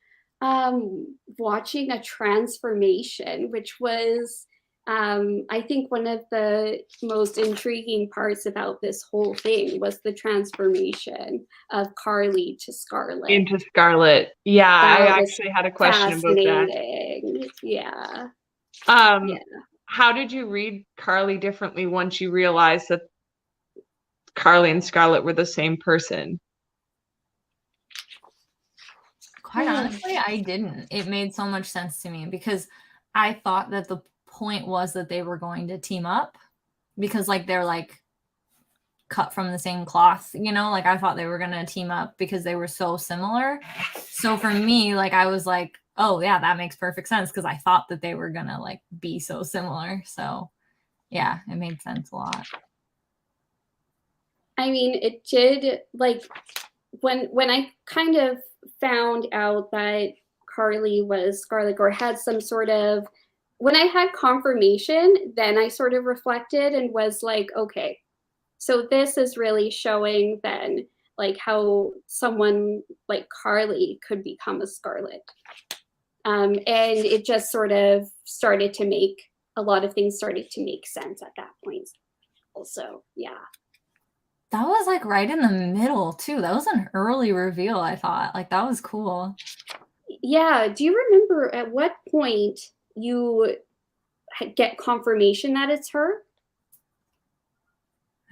watching a transformation, which was I think one of the most intriguing parts about this whole thing was the transformation of Carly to Scarlett. Into Scarlett. Yeah, I actually had a question about that. Yeah. How did you read Carly differently once you realized that Carly and Scarlett were the same person? Quite honestly, I didn't. It made so much sense to me because I thought that the point was that they were going to team up, because like they're like cut from the same cloth, you know, like I thought they were going to team up because they were so similar. So for me, like I was like, oh yeah, that makes perfect sense, because I thought that they were going to like be so similar. So yeah, it made sense a lot. I mean, it did, like, when I kind of found out that Carly was Scarlet, or had some sort of, when I had confirmation, then I sort of reflected and was like, okay, so this is really showing then like how someone like Carly could become a Scarlet. And it just sort of started to make, a lot of things started to make sense at that point. Also, yeah. That was like right in the middle too. That was an early reveal, I thought. Like that was cool. Yeah. Do you remember at what point you get confirmation that it's her?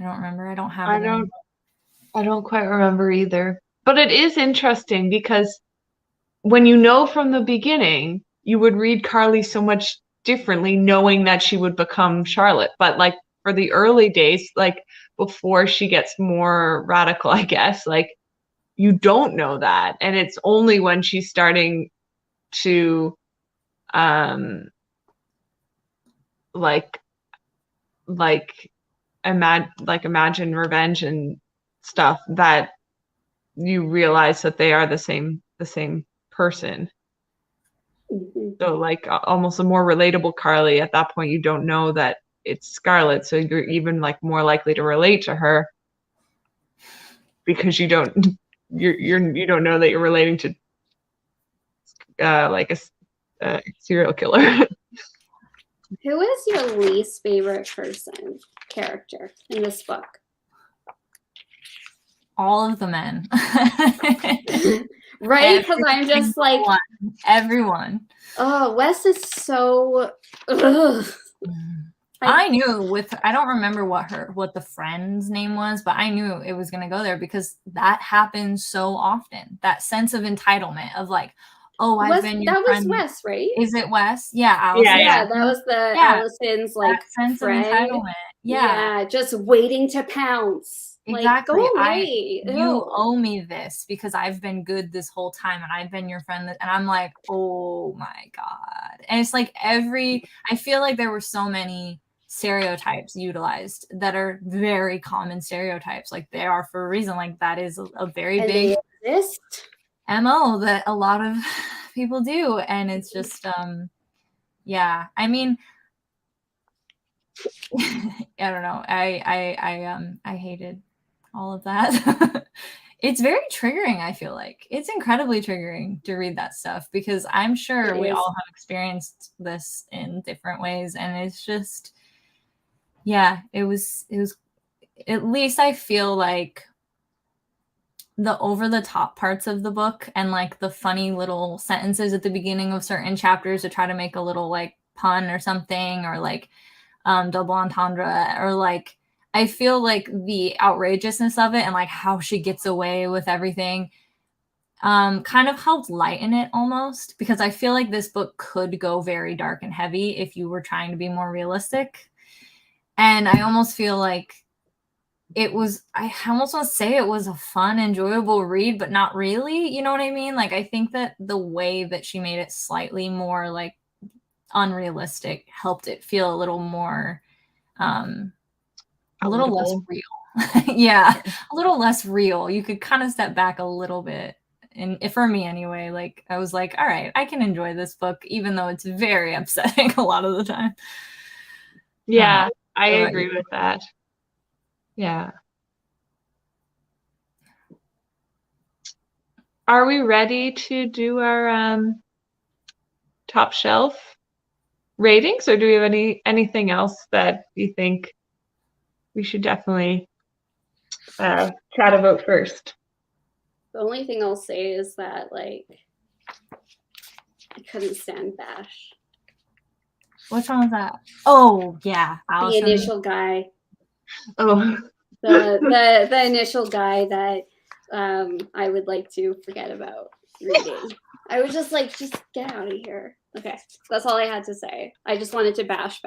I don't remember. I don't have I it. don't quite remember either. But it is interesting because when you know from the beginning, you would read Carly so much differently knowing that she would become Charlotte. But like for the early days, like before she gets more radical, I guess, like you don't know that. And it's only when she's starting to like imagine revenge and stuff that you realize that they are the same person. Mm-hmm. So like almost a more relatable Carly. At that point, you don't know that it's Scarlet, so you're even like more likely to relate to her because you don't you don't know that you're relating to like a serial killer. Who is your least favorite character in this book? All of the men. Right? Because I'm just like, everyone. Oh, Wes is so. Ugh. I knew I don't remember what the friend's name was, but I knew it was gonna go there because that happens so often. That sense of entitlement of like, oh, I've been your friend. That was Wes, right? Is it Wes? Yeah, Allison. Yeah, that was Allison's like that sense friend. of entitlement. Yeah, just waiting to pounce. Exactly. Like, go away. You owe me this because I've been good this whole time and I've been your friend. And I'm like, oh my God. And it's like I feel like there were so many stereotypes utilized that are very common stereotypes. Like they are for a reason. Like that is a very big MO that a lot of people do. And it's just, yeah, I mean, I don't know. I hated all of that. It's very triggering. I feel like it's incredibly triggering to read that stuff because I'm sure we all have experienced this in different ways. And it's just, yeah, it was, at least I feel like the over the top parts of the book and like the funny little sentences at the beginning of certain chapters to try to make a little like pun or something, or like double entendre, or like I feel like the outrageousness of it and like how she gets away with everything kind of helped lighten it almost, because I feel like this book could go very dark and heavy if you were trying to be more realistic. And I almost feel like I almost want to say it was a fun, enjoyable read, but not really. You know what I mean? Like, I think that the way that she made it slightly more like unrealistic helped it feel a little more, a little less real. Yeah, a little less real. You could kind of step back a little bit. And for me anyway, like I was like, all right, I can enjoy this book, even though it's very upsetting a lot of the time. Yeah, I agree with that. Yeah. Are we ready to do our top shelf ratings, or do we have anything else that you think we should definitely chat about first? The only thing I'll say is that like I couldn't stand Bash. Which one was that? Oh yeah, Allison. The initial guy. Oh, the initial guy that I would like to forget about reading. I was just like, just get out of here. Okay, that's all I had to say. I just wanted to bash.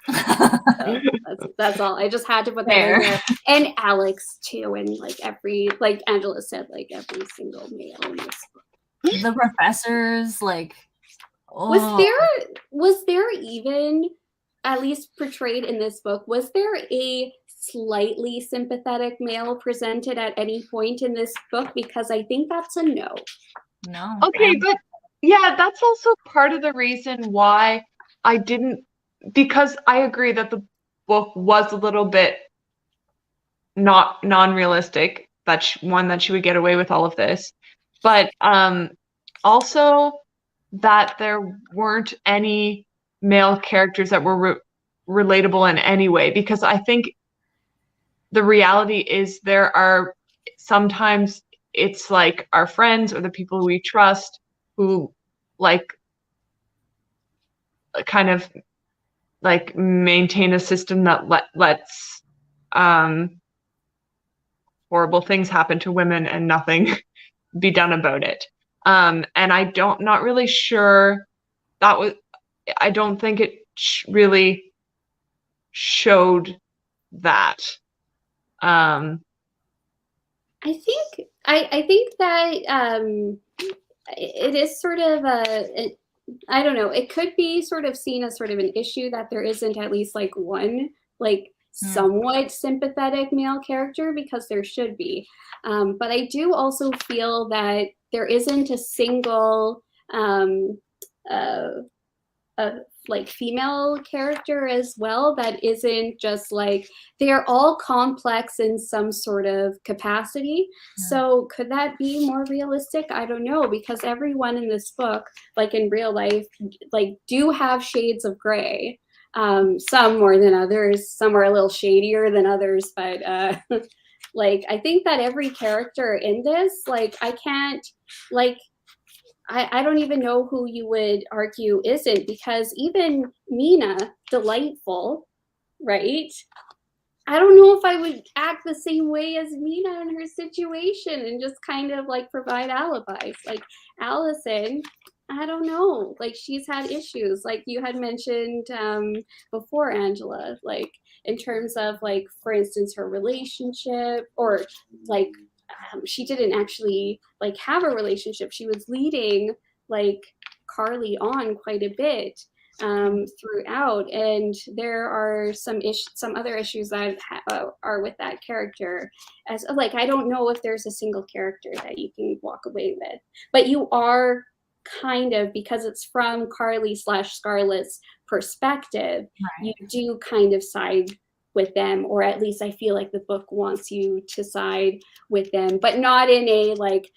So that's all. I just had to put that in there. And Alex too, and like Angela said, like every single male in this book. The professors, like, oh. Was there even, at least portrayed in this book, was there a slightly sympathetic male presented at any point in this book? Because I think that's a no. No. Okay, but yeah, that's also part of the reason why I didn't, because I agree that the book was a little bit not non-realistic, that she would get away with all of this, but also that there weren't any male characters that were relatable in any way, because I think the reality is there are sometimes it's like our friends or the people we trust who like kind of like maintain a system that lets horrible things happen to women and nothing be done about it. And not really sure that was, I don't think it really showed that. I think that it is sort of I don't know, it could be sort of seen as sort of an issue that there isn't at least like one like somewhat sympathetic male character, because there should be. But I do also feel that there isn't a single like female character as well that isn't just like, they're all complex in some sort of capacity. So could that be more realistic? I don't know, because everyone in this book, like in real life, like do have shades of gray. Some more than others, some are a little shadier than others, but like I think that every character in this, like I can't like I don't even know who you would argue isn't, because even Mina, delightful, right? I don't know if I would act the same way as Mina in her situation and just kind of like provide alibis. Like Allison, I don't know. Like she's had issues, like you had mentioned before, Angela, like in terms of like, for instance, her relationship, or like she didn't actually like have a relationship. She was leading like Carly on quite a bit throughout, and there are some other issues that are with that character. As like, I don't know if there's a single character that you can walk away with, but you are kind of, because it's from Carly / Scarlett's perspective, right, you do kind of side with them, or at least I feel like the book wants you to side with them, but not in a like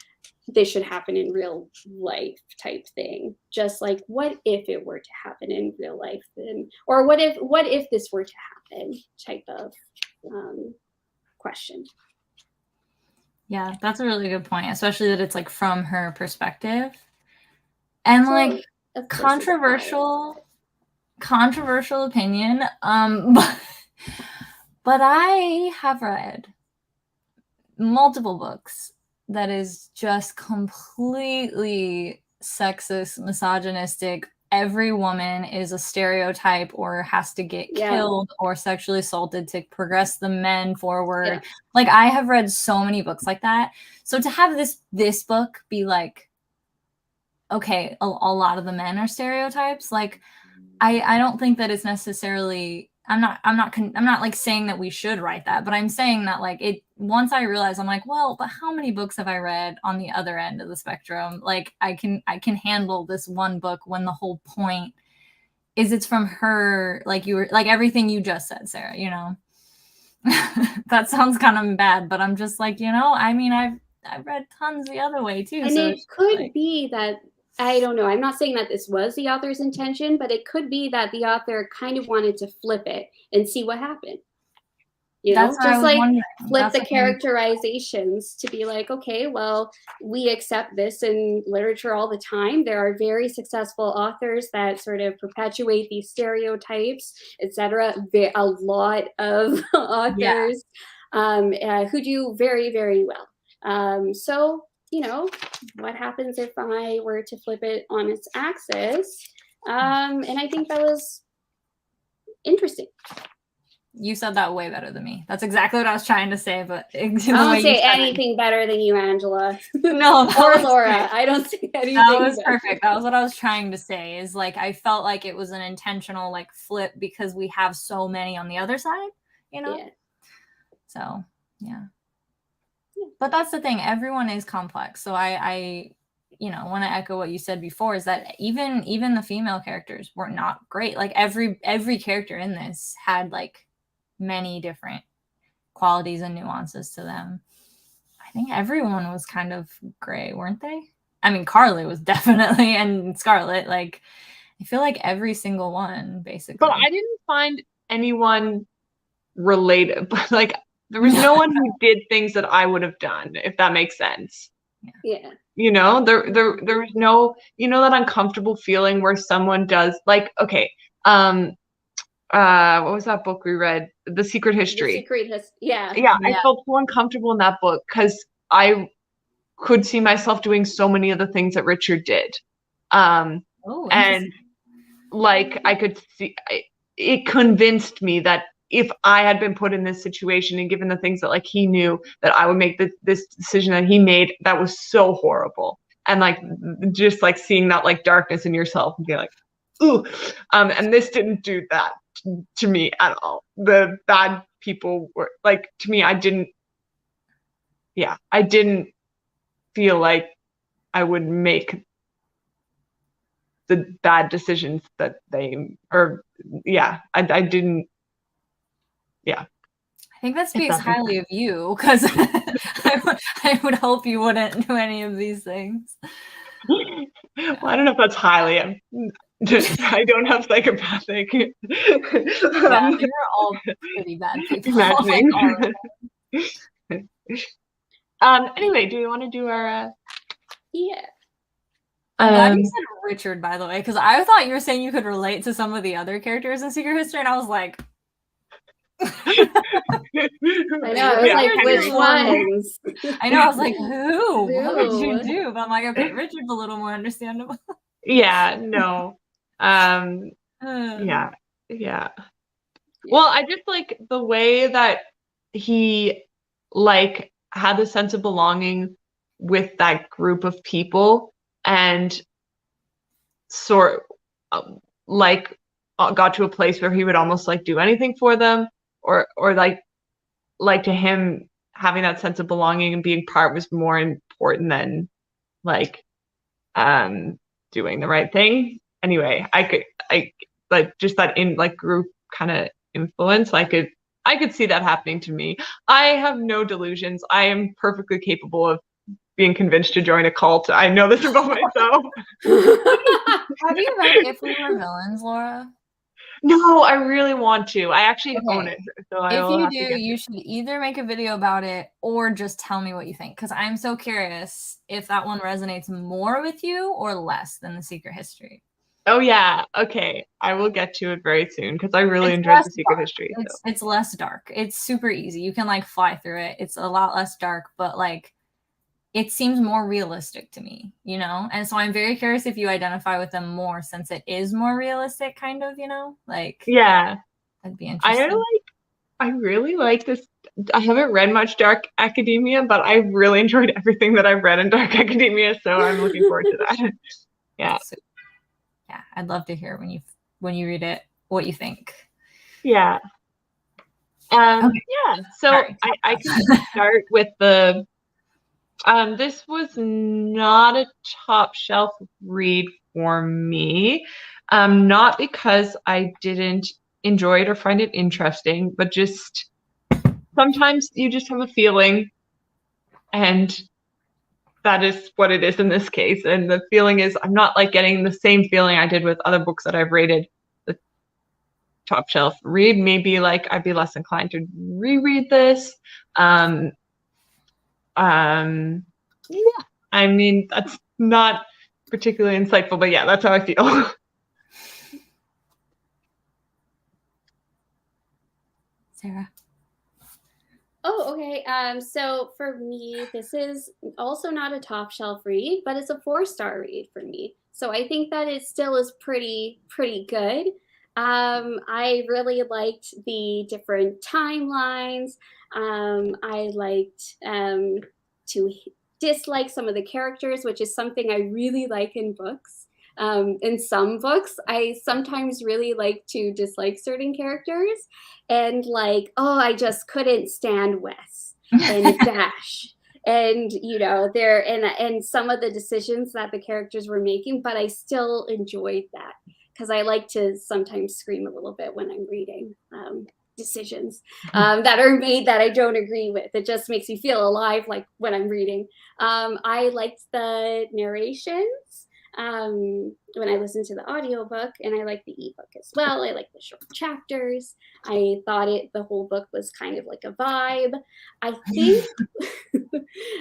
this should happen in real life type thing. Just like, what if it were to happen in real life then, or what if this were to happen type of question. Yeah, that's a really good point, especially that it's like from her perspective. And so, like controversial opinion, but I have read multiple books that is just completely sexist, misogynistic. Every woman is a stereotype or has to get killed or sexually assaulted to progress the men forward. Yeah. Like I have read so many books like that. So to have this book be like, okay, a lot of the men are stereotypes. Like I don't think that it's necessarily, I'm not like saying that we should write that, but I'm saying that like it, once I realized, I'm like, well, but how many books have I read on the other end of the spectrum? Like I can handle this one book when the whole point is it's from her, like you were like everything you just said, Sarah, you know. That sounds kind of bad, but I'm just like, you know, I mean, I've read tons the other way too. And so it could like, be that, I don't know, I'm not saying that this was the author's intention, but it could be that the author kind of wanted to flip it and see what happened. You know, just like flip the characterizations to be like, okay, well, we accept this in literature all the time. There are very successful authors that sort of perpetuate these stereotypes, etc. A lot of authors who do very, very well. So, you know, what happens if I were to flip it on its axis? And I think that was interesting. You said that way better than me. That's exactly what I was trying to say, but I don't say anything better than you, Angela. No, or Laura. I don't say anything. That was perfect. That was what I was trying to say. Is like I felt like it was an intentional like flip because we have so many on the other side, you know. Yeah. So yeah. But that's the thing, everyone is complex. So I want to echo what you said before, is that even the female characters were not great. Like every character in this had like many different qualities and nuances to them. I think everyone was kind of gray, weren't they? I mean, Carly was definitely, and Scarlet, like I feel like every single one basically. But I didn't find anyone related. Like there was no one who did things that I would have done, if that makes sense. Yeah. You know, there was no, you know, that uncomfortable feeling where someone does like, okay, what was that book we read? The Secret History. Yeah. I felt so uncomfortable in that book because I could see myself doing so many of the things that Richard did. And like I could see, it convinced me that if I had been put in this situation and given the things that like he knew, that I would make this decision that he made that was so horrible. And like just like seeing that like darkness in yourself and be like, ooh. And this didn't do that to me at all. The bad people were like, to me, I didn't feel like I would make the bad decisions that they, or I didn't. Yeah. I think that speaks highly of you, because I would hope you wouldn't do any of these things. Well, I don't know if that's highly. I don't have psychopathic. Yeah, they were all pretty bad people. Imagining. Anyway, do you want to do our? Yeah. I'm glad you said Richard, by the way, because I thought you were saying you could relate to some of the other characters in Secret History, and I was like. I know, I was like, which ones? I know, I was like, who? What would you do? But I'm like, okay, Richard's a little more understandable. Yeah, no. Yeah. Well, I just like the way that he like had a sense of belonging with that group of people, and sort like got to a place where he would almost like do anything for them, or like to him having that sense of belonging and being part was more important than like doing the right thing. Anyway, I like just that in like group kind of influence. I could see that happening to me. I have no delusions. I am perfectly capable of being convinced to join a cult. I know this about myself. Have you read If We Were Villains, Laura? No, I really want to. I actually own it. So if you do, you should either make a video about it or just tell me what you think, because I'm so curious if that one resonates more with you or less than The Secret History. Oh yeah, okay. I will get to it very soon because I really enjoyed The Secret History. It's less dark. It's super easy. You can like fly through it. It's a lot less dark, but like it seems more realistic to me, you know? And so I'm very curious if you identify with them more, since it is more realistic, kind of, you know? Like, yeah. That'd be interesting. I really like this. I haven't read much Dark Academia, but I really enjoyed everything that I've read in Dark Academia, so I'm looking forward to that. Yeah. So, yeah, I'd love to hear when you read it what you think. Yeah. Okay. Yeah. So right. I can start with the. This was not a top shelf read for me, not because I didn't enjoy it or find it interesting, but just sometimes you just have a feeling, and that is what it is in this case. And the feeling is I'm not like getting the same feeling I did with other books that I've rated the top shelf read. Maybe like I'd be less inclined to reread this. Yeah, I mean, that's not particularly insightful, but yeah, that's how I feel. Sarah. Oh, okay. So for me, this is also not a top shelf read, but it's a 4-star read for me. So I think that it still is pretty good. I really liked the different timelines. I liked to dislike some of the characters, which is something I really like in books. in some books, I sometimes really like to dislike certain characters, and like, oh, I just couldn't stand Wes and Dash. And there and some of the decisions that the characters were making, but I still enjoyed that because I like to sometimes scream a little bit when I'm reading decisions that are made that I don't agree with. It just makes me feel alive, like when I'm reading. I liked the narrations when I listened to the audiobook, and I like the ebook as well. I like the short chapters. I thought the whole book was kind of like a vibe. I think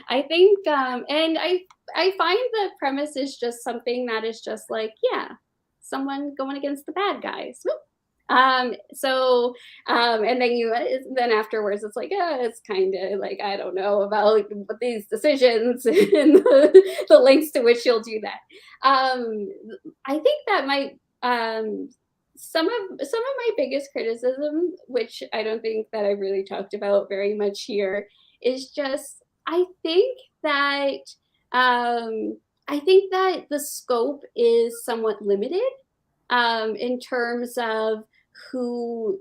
I think and I find the premise is just something that is just like, yeah, someone going against the bad guys. Woo. And then afterwards it's like, it's kind of like, I don't know about these decisions and the lengths to which you'll do that. I think that might some of my biggest criticism, which I don't think that I really talked about very much here, is just I think that the scope is somewhat limited in terms of who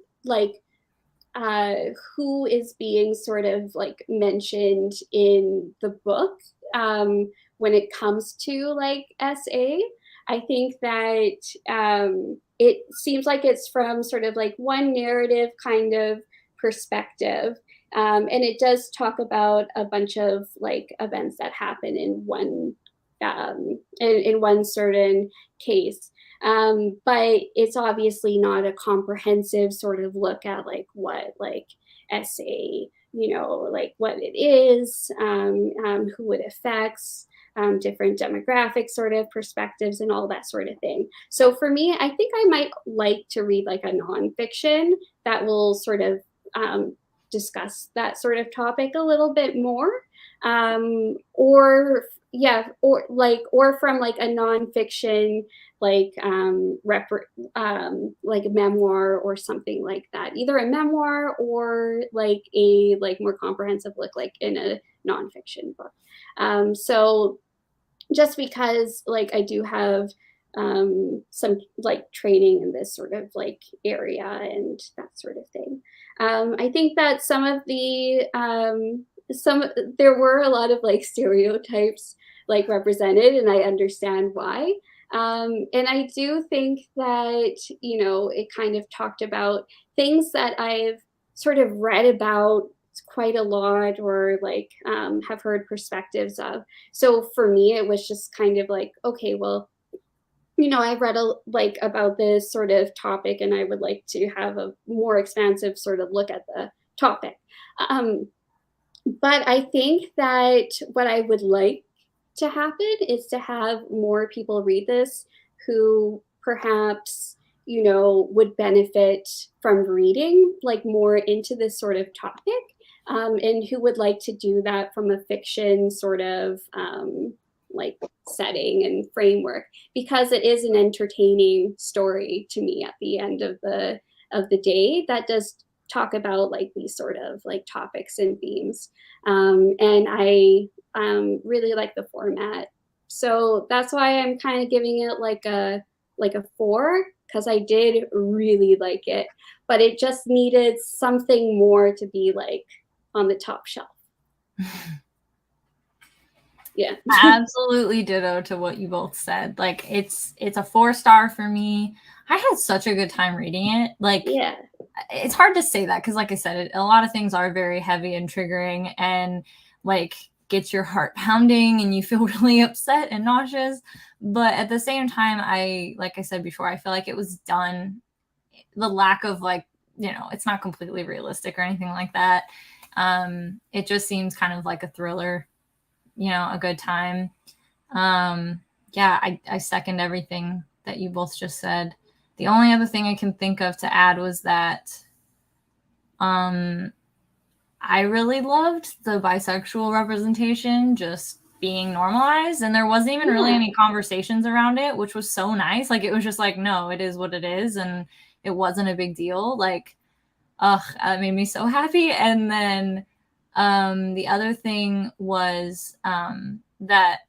who is being sort of like mentioned in the book when it comes to like SA. I think that it seems like it's from sort of like one narrative kind of perspective. And it does talk about a bunch of like events that happen in one certain case. But it's obviously not a comprehensive sort of look at like what like SA, like what it is, who it affects, different demographic sort of perspectives and all that sort of thing. So for me, I think I might like to read like a nonfiction that will sort of discuss that sort of topic a little bit more, or from like a nonfiction like like a memoir or something like that, either a memoir or like a like more comprehensive look like in a nonfiction book. So just because like I do have some like training in this sort of like area and that sort of thing. I think that some of the there were a lot of like stereotypes like represented, and I understand why. And I do think that, it kind of talked about things that I've sort of read about quite a lot, or like have heard perspectives of. So for me, it was just kind of like, okay, well, I've read about this sort of topic, and I would like to have a more expansive sort of look at the topic. But I think that what I would like to happen is to have more people read this who perhaps, would benefit from reading like more into this sort of topic, and who would like to do that from a fiction sort of like setting and framework, because it is an entertaining story to me at the end of the day that does talk about like these sort of like topics and themes. And I really like the format. So that's why I'm kind of giving it like a 4, because I did really like it, but it just needed something more to be like on the top shelf. Yeah. Absolutely ditto to what you both said. Like it's a 4-star for me. I had such a good time reading it. Like, yeah, it's hard to say that because, like I said, a lot of things are very heavy and triggering, and like gets your heart pounding, and you feel really upset and nauseous. But at the same time, like I said before, I feel like it was done. The lack of like, it's not completely realistic or anything like that. It just seems kind of like a thriller. A good time. Yeah, I second everything that you both just said. The only other thing I can think of to add was that I really loved the bisexual representation just being normalized, and there wasn't even really any conversations around it, which was so nice. Like, it was just like, no, it is what it is, and it wasn't a big deal. Like, that made me so happy. And then the other thing was that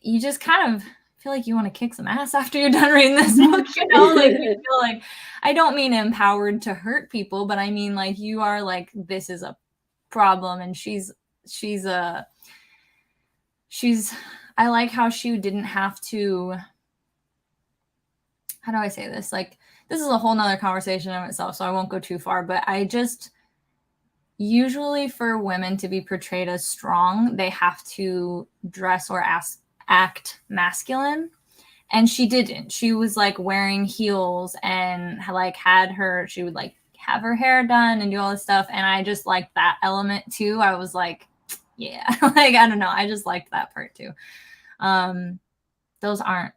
you just kind of feel like you want to kick some ass after you're done reading this book, you know, like you feel like, I don't mean empowered to hurt people, but I mean like you are like, this is a problem, and I like how she didn't have to, how do I say this? Like, this is a whole nother conversation in itself, so I won't go too far, but I just, usually for women to be portrayed as strong, they have to dress or act masculine. And she didn't. She was like wearing heels and like she would like have her hair done and do all this stuff. And I just liked that element too. I was like, yeah, like, I don't know. I just liked that part too. Those aren't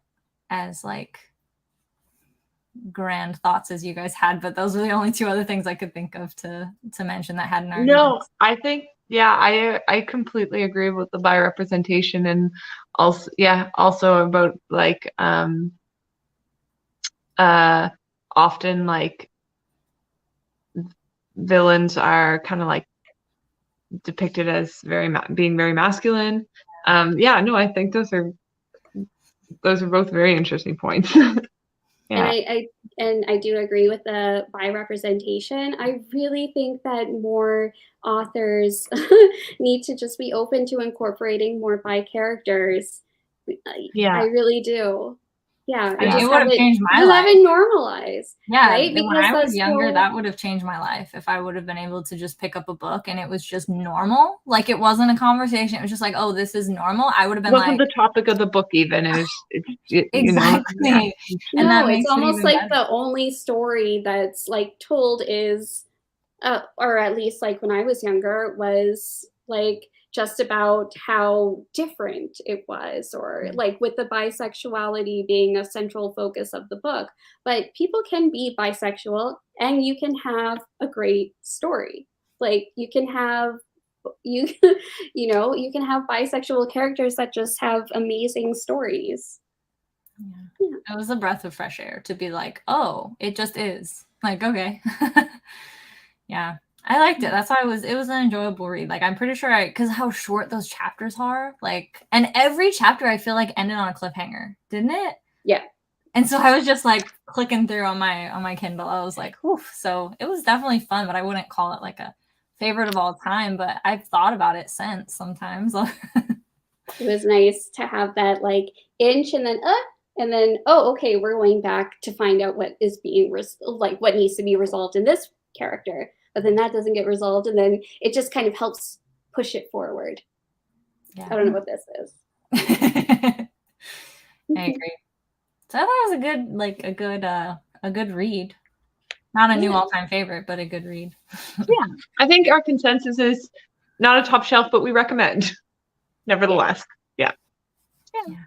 as like grand thoughts as you guys had, but those were the only two other things I could think of to mention that hadn't already No, I think, yeah, I completely agree with the bi-representation, and also about like often like villains are kind of like depicted as being very masculine. I think those are both very interesting points. Yeah. And I do agree with the bi-representation. I really think that more authors need to just be open to incorporating more bi characters. Yeah, I really do. Yeah, it would have changed my life. Have it normalized. Yeah, right? Because when I was younger, that would have changed my life if I would have been able to just pick up a book and it was just normal. Like, it wasn't a conversation. It was just like, oh, this is normal. I would have been wasn't the topic of the book even. Exactly. And no, it's almost like better. The only story that's like told is, or at least like when I was younger, was like just about how different it was, or like with the bisexuality being a central focus of the book. But people can be bisexual and you can have a great story. Like you can have you can have bisexual characters that just have amazing stories. Yeah. It was a breath of fresh air to be like, oh, it just is. Like, okay. Yeah. I liked it. That's why it was an enjoyable read. Like, I'm pretty sure because how short those chapters are. Like, and every chapter I feel like ended on a cliffhanger, didn't it? Yeah. And so I was just like clicking through on my Kindle. I was like, oof. So it was definitely fun, but I wouldn't call it like a favorite of all time. But I've thought about it since sometimes. It was nice to have that like inch and then oh, okay, we're going back to find out what is being what needs to be resolved in this character. But then that doesn't get resolved, and then it just kind of helps push it forward. Yeah. I don't know what this is. I agree. So I thought it was a good read. Not a new all-time favorite, but a good read. Yeah, I think our consensus is not a top shelf, but we recommend. Nevertheless, yeah.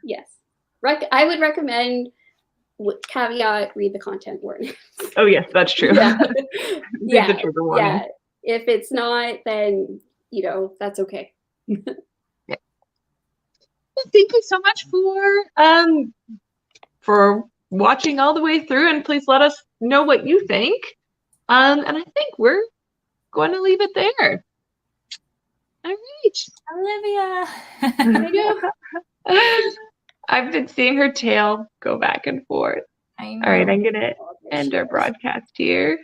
Yes, I would recommend. Caveat: read the content warning. Oh yes, that's true. Yeah. The trigger warning. Yeah. If it's not, then that's okay. Yeah. Thank you so much for watching all the way through, and please let us know what you think. And I think we're going to leave it there. All right, Olivia. I've been seeing her tail go back and forth. I know. All right, I'm going to end our broadcast here.